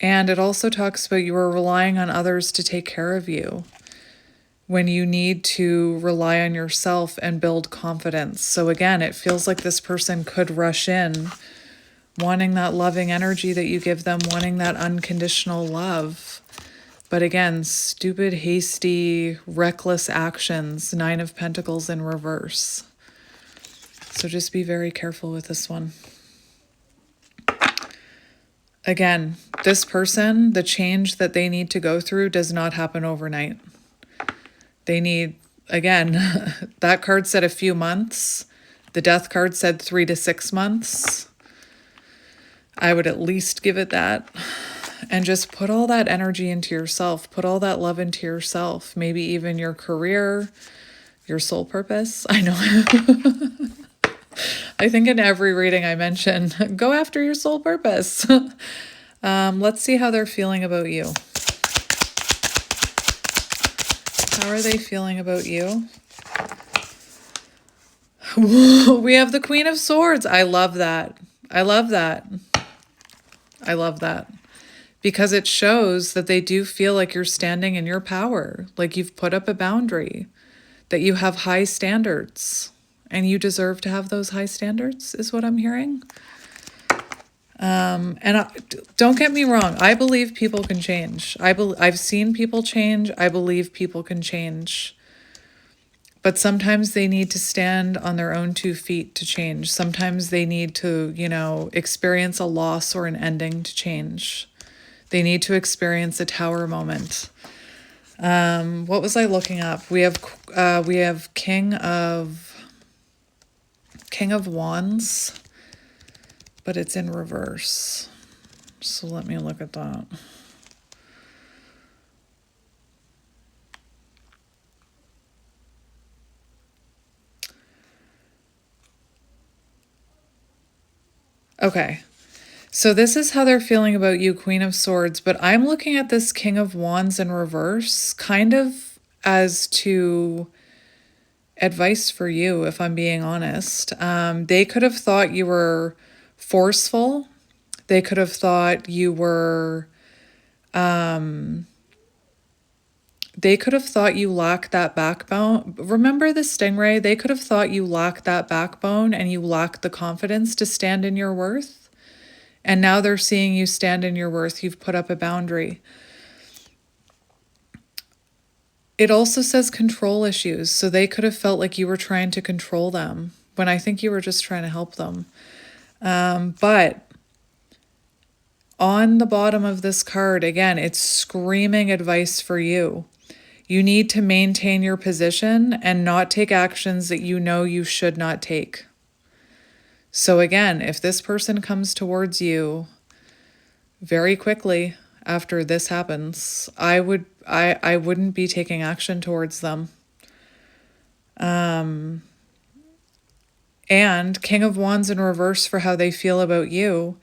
And it also talks about you are relying on others to take care of you when you need to rely on yourself and build confidence. So again, it feels like this person could rush in, wanting that loving energy that you give them, wanting that unconditional love. But again, stupid, hasty, reckless actions, Nine of Pentacles in reverse. So just be very careful with this one. Again, this person, the change that they need to go through does not happen overnight. They need, again, that card said a few months. The Death card said 3 to 6 months. I would at least give it that. And just put all that energy into yourself. Put all that love into yourself. Maybe even your career, your soul purpose. I know. I think in every reading I mention, go after your soul purpose. Let's see how they're feeling about you. How are they feeling about you? We have the Queen of Swords. I love that. I love that. I love that. Because it shows that they do feel like you're standing in your power, like you've put up a boundary, that you have high standards, and you deserve to have those high standards, is what I'm hearing. Don't get me wrong, I believe people can change. I've seen people change. I believe people can change. But sometimes they need to stand on their own 2 feet to change. Sometimes they need to, experience a loss or an ending to change. They need to experience a tower moment. What was I looking up? We have King of Wands, but it's in reverse. So let me look at that. Okay. So this is how they're feeling about you, Queen of Swords, but I'm looking at this King of Wands in reverse kind of as to advice for you, if I'm being honest. They could have thought you were forceful. They could have thought you were, they could have thought you lacked that backbone. Remember the stingray? They could have thought you lacked that backbone and you lacked the confidence to stand in your worth. And now they're seeing you stand in your worth. You've put up a boundary. It also says control issues. So they could have felt like you were trying to control them when I think you were just trying to help them. But on the bottom of this card, again, it's screaming advice for you. You need to maintain your position and not take actions that you know you should not take. So again, if this person comes towards you very quickly after this happens, I wouldn't be taking action towards them. And King of Wands in reverse for how they feel about you.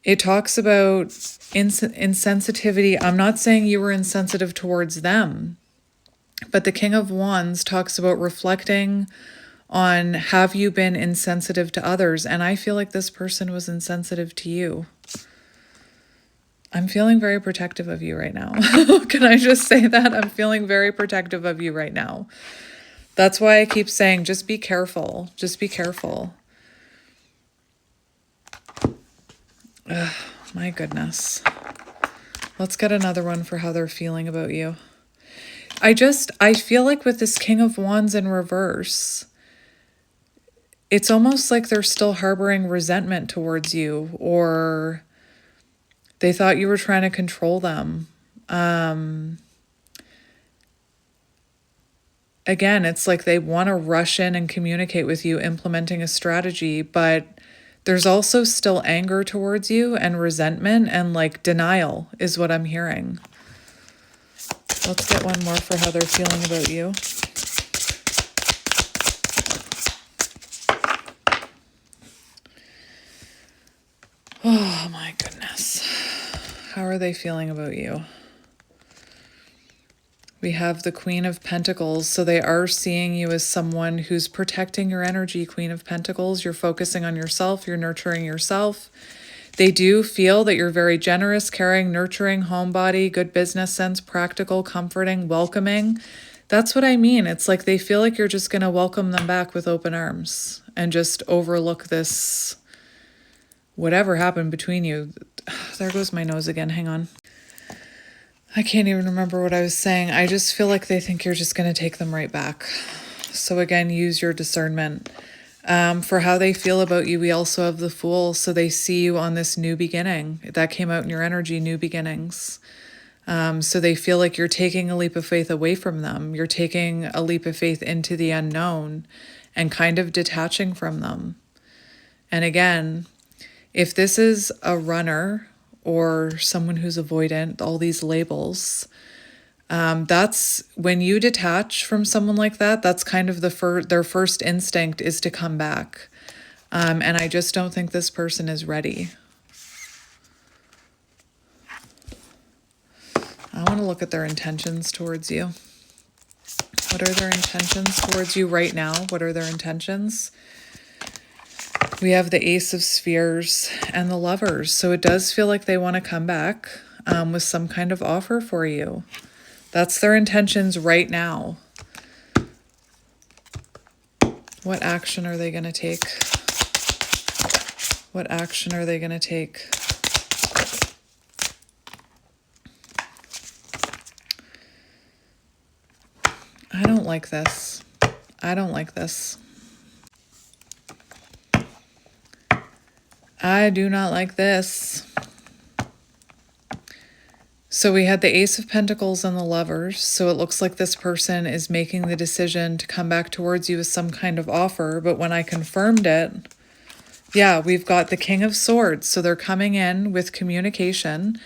It talks about insensitivity. I'm not saying you were insensitive towards them, but the King of Wands talks about reflecting on, have you been insensitive to others? And I feel like this person was insensitive to you. I'm feeling very protective of you right now. Can I just say that? I'm feeling very protective of you right now. That's why I keep saying, just be careful. Just be careful. Ugh, my goodness. Let's get another one for how they're feeling about you. I feel like with this King of Wands in reverse, it's almost like they're still harboring resentment towards you, or they thought you were trying to control them. Again, it's like they want to rush in and communicate with you, implementing a strategy, but there's also still anger towards you and resentment and like denial is what I'm hearing. Let's get one more for how they're feeling about you. Oh my goodness. How are they feeling about you? We have the Queen of Pentacles. So they are seeing you as someone who's protecting your energy, Queen of Pentacles. You're focusing on yourself. You're nurturing yourself. They do feel that you're very generous, caring, nurturing, homebody, good business sense, practical, comforting, welcoming. That's what I mean. It's like they feel like you're just going to welcome them back with open arms and just overlook this, whatever happened between you. There goes my nose again. Hang on. I can't even remember what I was saying. I just feel like they think you're just going to take them right back. So again, use your discernment. For how they feel about you, we also have the Fool. So they see you on this new beginning. That came out in your energy, new beginnings. So they feel like you're taking a leap of faith away from them. You're taking a leap of faith into the unknown and kind of detaching from them. And again, if this is a runner or someone who's avoidant, all these labels, that's when you detach from someone like that, that's kind of their first instinct is to come back. And I just don't think this person is ready. I want to look at their intentions towards you. What are their intentions towards you right now? What are their intentions? We have the Ace of Spheres and the Lovers. So it does feel like they want to come back with some kind of offer for you. That's their intentions right now. What action are they going to take? What action are they going to take? I don't like this. I don't like this. I do not like this. So we had the Ace of Pentacles and the Lovers. So it looks like this person is making the decision to come back towards you with some kind of offer. But when I confirmed it, yeah, we've got the King of Swords. So they're coming in with communication.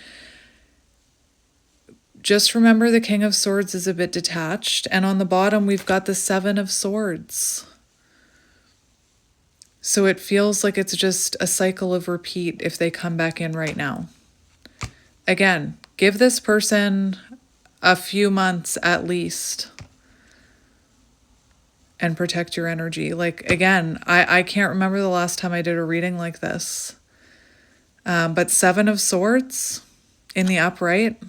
Just remember the King of Swords is a bit detached. And on the bottom, we've got the Seven of Swords. So it feels like it's just a cycle of repeat if they come back in right now. Again, give this person a few months at least and protect your energy. Like, again, I can't remember the last time I did a reading like this. But Seven of Swords in the upright,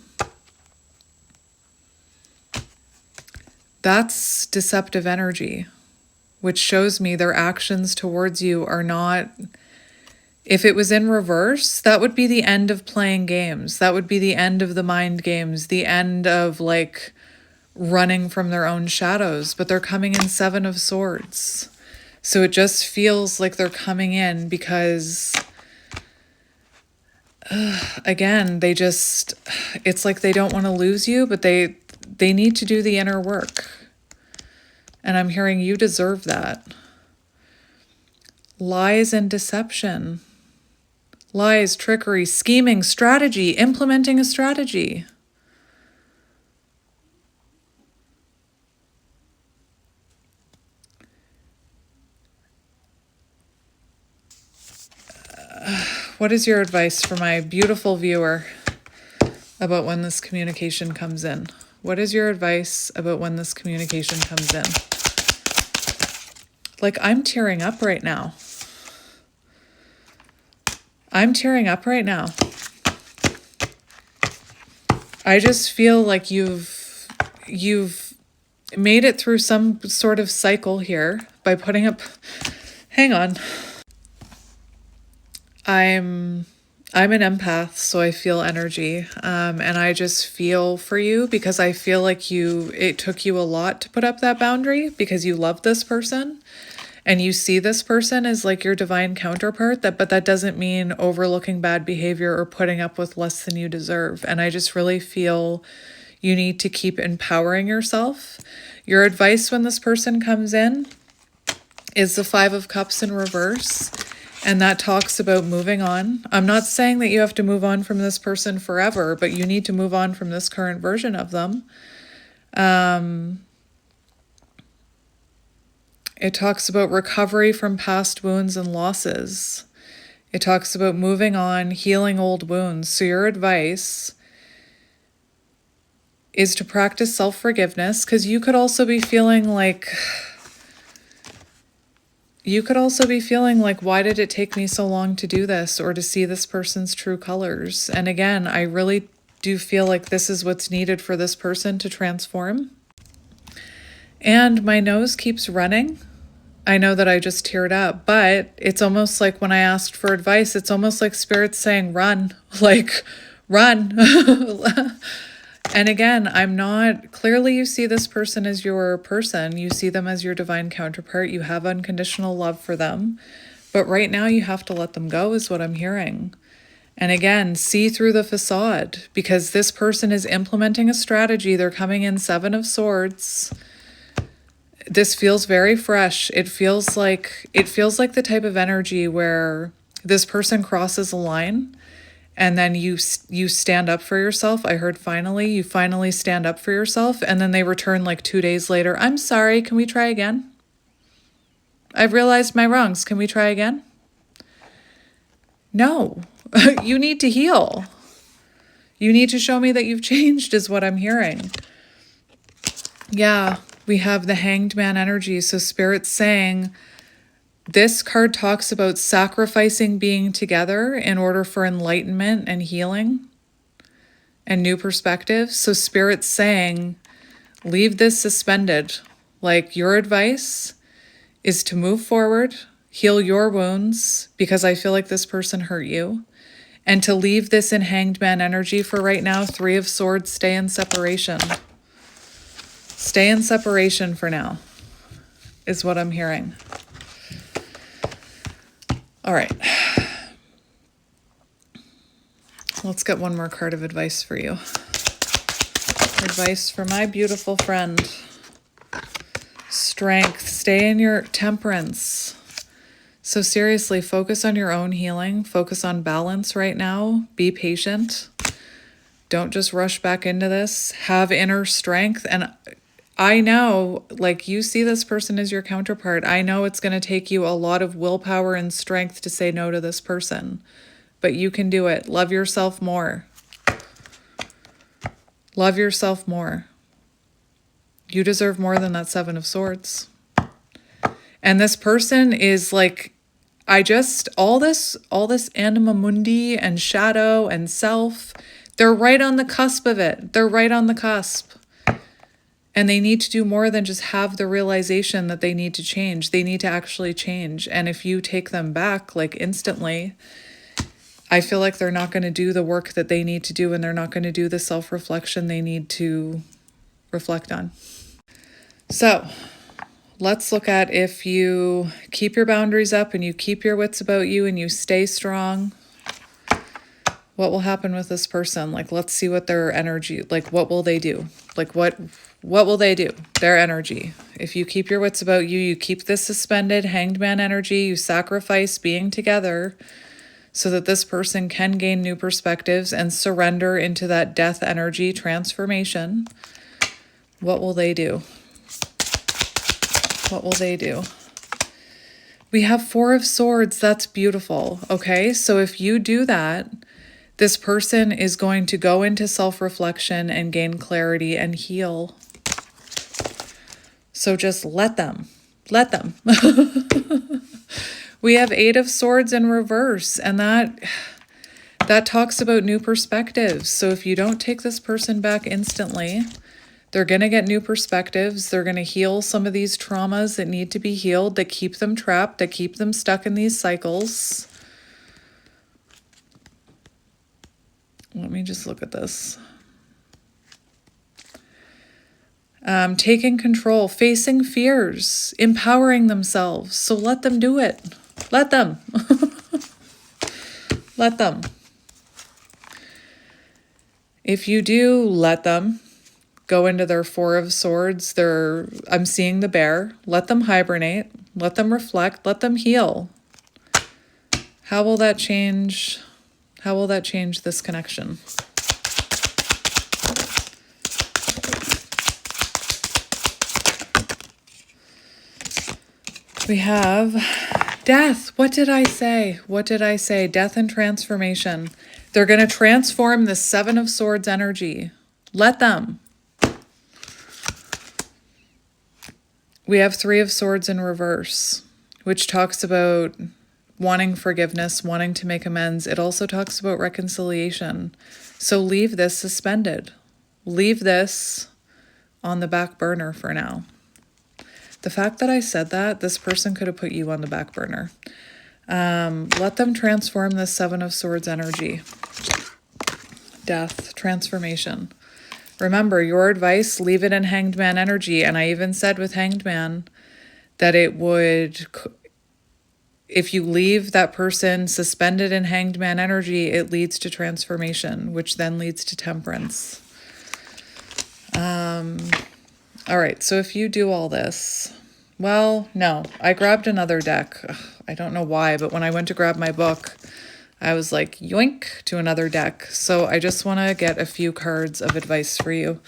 that's deceptive energy, which shows me their actions towards you are not... If it was in reverse, that would be the end of playing games. That would be the end of the mind games, the end of like running from their own shadows. But they're coming in Seven of Swords. So it just feels like they're coming in because, again, it's like they don't want to lose you, but they need to do the inner work. And I'm hearing you deserve that. Lies and deception. Lies, trickery, scheming, strategy, implementing a strategy. What is your advice for my beautiful viewer about when this communication comes in? What is your advice about when this communication comes in? Like, I'm tearing up right now. I'm tearing up right now. I just feel like you've made it through some sort of cycle here by putting up, hang on. I'm an empath, so I feel energy, and I just feel for you because I feel like it took you a lot to put up that boundary because you love this person and you see this person as like your divine counterpart, but that doesn't mean overlooking bad behavior or putting up with less than you deserve. And I just really feel you need to keep empowering yourself. Your advice when this person comes in is the 5 of Cups in reverse. And that talks about moving on. I'm not saying that you have to move on from this person forever, but you need to move on from this current version of them. It talks about recovery from past wounds and losses. It talks about moving on, healing old wounds. So your advice is to practice self-forgiveness, because you could also be feeling like, why did it take me so long to do this or to see this person's true colors? And again, I really do feel like this is what's needed for this person to transform. And my nose keeps running. I know that I just teared up, but it's almost like when I asked for advice, it's almost like Spirit's saying, run, like, run. And again, clearly you see this person as your person. You see them as your divine counterpart. You have unconditional love for them. But right now you have to let them go is what I'm hearing. And again, see through the facade, because this person is implementing a strategy. They're coming in 7 of Swords. This feels very fresh. It feels like the type of energy where this person crosses a line and then you stand up for yourself. I heard you finally stand up for yourself, and then they return like 2 days later. I'm sorry, can we try again? I've realized my wrongs. Can we try again? No, you need to heal. You need to show me that you've changed is what I'm hearing. Yeah, we have the Hanged Man energy. So Spirit's saying, this card talks about sacrificing being together in order for enlightenment and healing and new perspectives. So Spirit's saying, leave this suspended. Like, your advice is to move forward, heal your wounds, because I feel like this person hurt you, and to leave this in Hanged Man energy for right now. 3 of Swords, stay in separation. Stay in separation for now, is what I'm hearing. All right. Let's get one more card of advice for you. Advice for my beautiful friend. Strength. Stay in your Temperance. So seriously, focus on your own healing. Focus on balance right now. Be patient. Don't just rush back into this. Have inner strength. And I know, like, you see this person as your counterpart. I know it's going to take you a lot of willpower and strength to say no to this person, but you can do it. Love yourself more. Love yourself more. You deserve more than that 7 of Swords. And this person is like, all this anima mundi and shadow and self, they're right on the cusp of it. They're right on the cusp. And they need to do more than just have the realization that they need to change. They need to actually change. And if you take them back, like, instantly, I feel like they're not going to do the work that they need to do, and they're not going to do the self-reflection they need to reflect on. So let's look at if you keep your boundaries up and you keep your wits about you and you stay strong. What will happen with this person? Like, let's see what their energy, like, what will they do? Like, what will they do? Their energy. If you keep your wits about you, you keep this suspended hanged man energy, you sacrifice being together so that this person can gain new perspectives and surrender into that death energy transformation. What will they do? What will they do? We have Four of Swords. That's beautiful. Okay, so if you do that, this person is going to go into self-reflection and gain clarity and heal. So just let them. Let them. We have Eight of Swords in reverse, and that talks about new perspectives. So if you don't take this person back instantly, they're going to get new perspectives. They're going to heal some of these traumas that need to be healed, that keep them trapped, that keep them stuck in these cycles. Let me just look at this. Taking control, facing fears, empowering themselves. So let them do it. Let them. Let them. If you do let them go into their Four of Swords, I'm seeing the Bear. Let them hibernate. Let them reflect. Let them heal. How will that change? How will that change this connection? We have death. What did I say? What did I say? Death and transformation. They're going to transform the Seven of Swords energy. Let them. We have Three of Swords in reverse, which talks about wanting forgiveness, wanting to make amends. It also talks about reconciliation. So leave this suspended. Leave this on the back burner for now. The fact that I said that, this person could have put you on the back burner. Let them transform this Seven of Swords energy. Death, transformation. Remember, your advice, leave it in Hanged Man energy. And I even said with Hanged Man that it would, if you leave that person suspended in Hanged Man energy, it leads to transformation, which then leads to temperance. All right, so if you do all this, well, no, I grabbed another deck. Ugh, I don't know why, but when I went to grab my book, I was like, yoink, to another deck. So I just want to get a few cards of advice for you.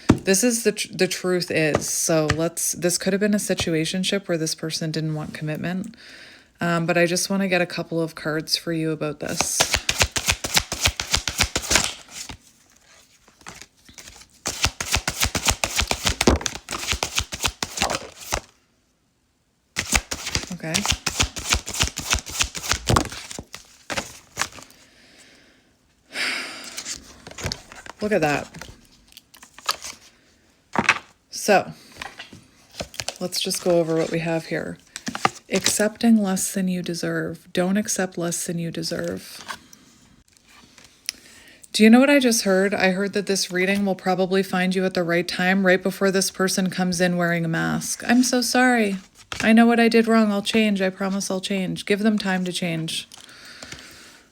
This is the truth is. So this could have been a situationship where this person didn't want commitment. But I just want to get a couple of cards for you about this. Okay. Look at that. So, let's just go over what we have here. Accepting less than you deserve. Don't accept less than you deserve. Do you know what I just heard? I heard that this reading will probably find you at the right time, right before this person comes in wearing a mask. I'm so sorry. I know what I did wrong. I'll change. I promise I'll change. Give them time to change.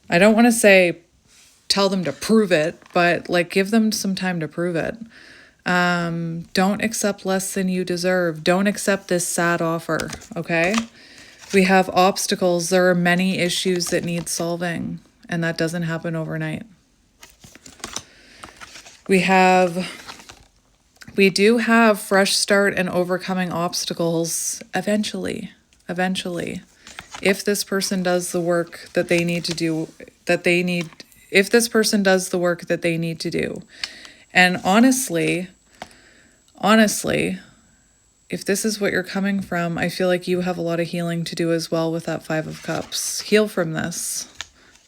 I don't want to say tell them to prove it, but like give them some time to prove it. Don't accept less than you deserve. Don't accept this sad offer, okay? We have obstacles. There are many issues that need solving, and that doesn't happen overnight. We do have fresh start and overcoming obstacles eventually. If this person does the work that they need to do, if this person does the work that they need to do. And honestly, if this is what you're coming from, I feel like you have a lot of healing to do as well with that Five of Cups. Heal from this.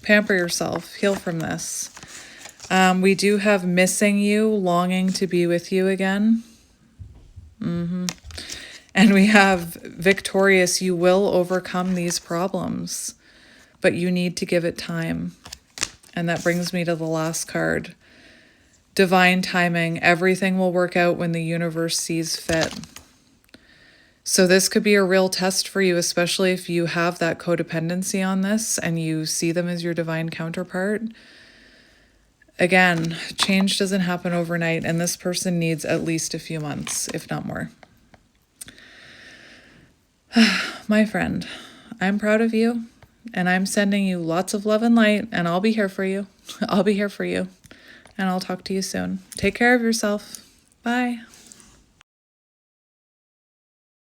Pamper yourself. Heal from this. We do have missing you, longing to be with you again. And we have victorious. You will overcome these problems, but you need to give it time. And that brings me to the last card. Divine timing. Everything will work out when the universe sees fit. So this could be a real test for you, especially if you have that codependency on this and you see them as your divine counterpart. Again, change doesn't happen overnight, and this person needs at least a few months, if not more. My friend, I'm proud of you, and I'm sending you lots of love and light, and I'll be here for you. I'll be here for you, and I'll talk to you soon. Take care of yourself. Bye.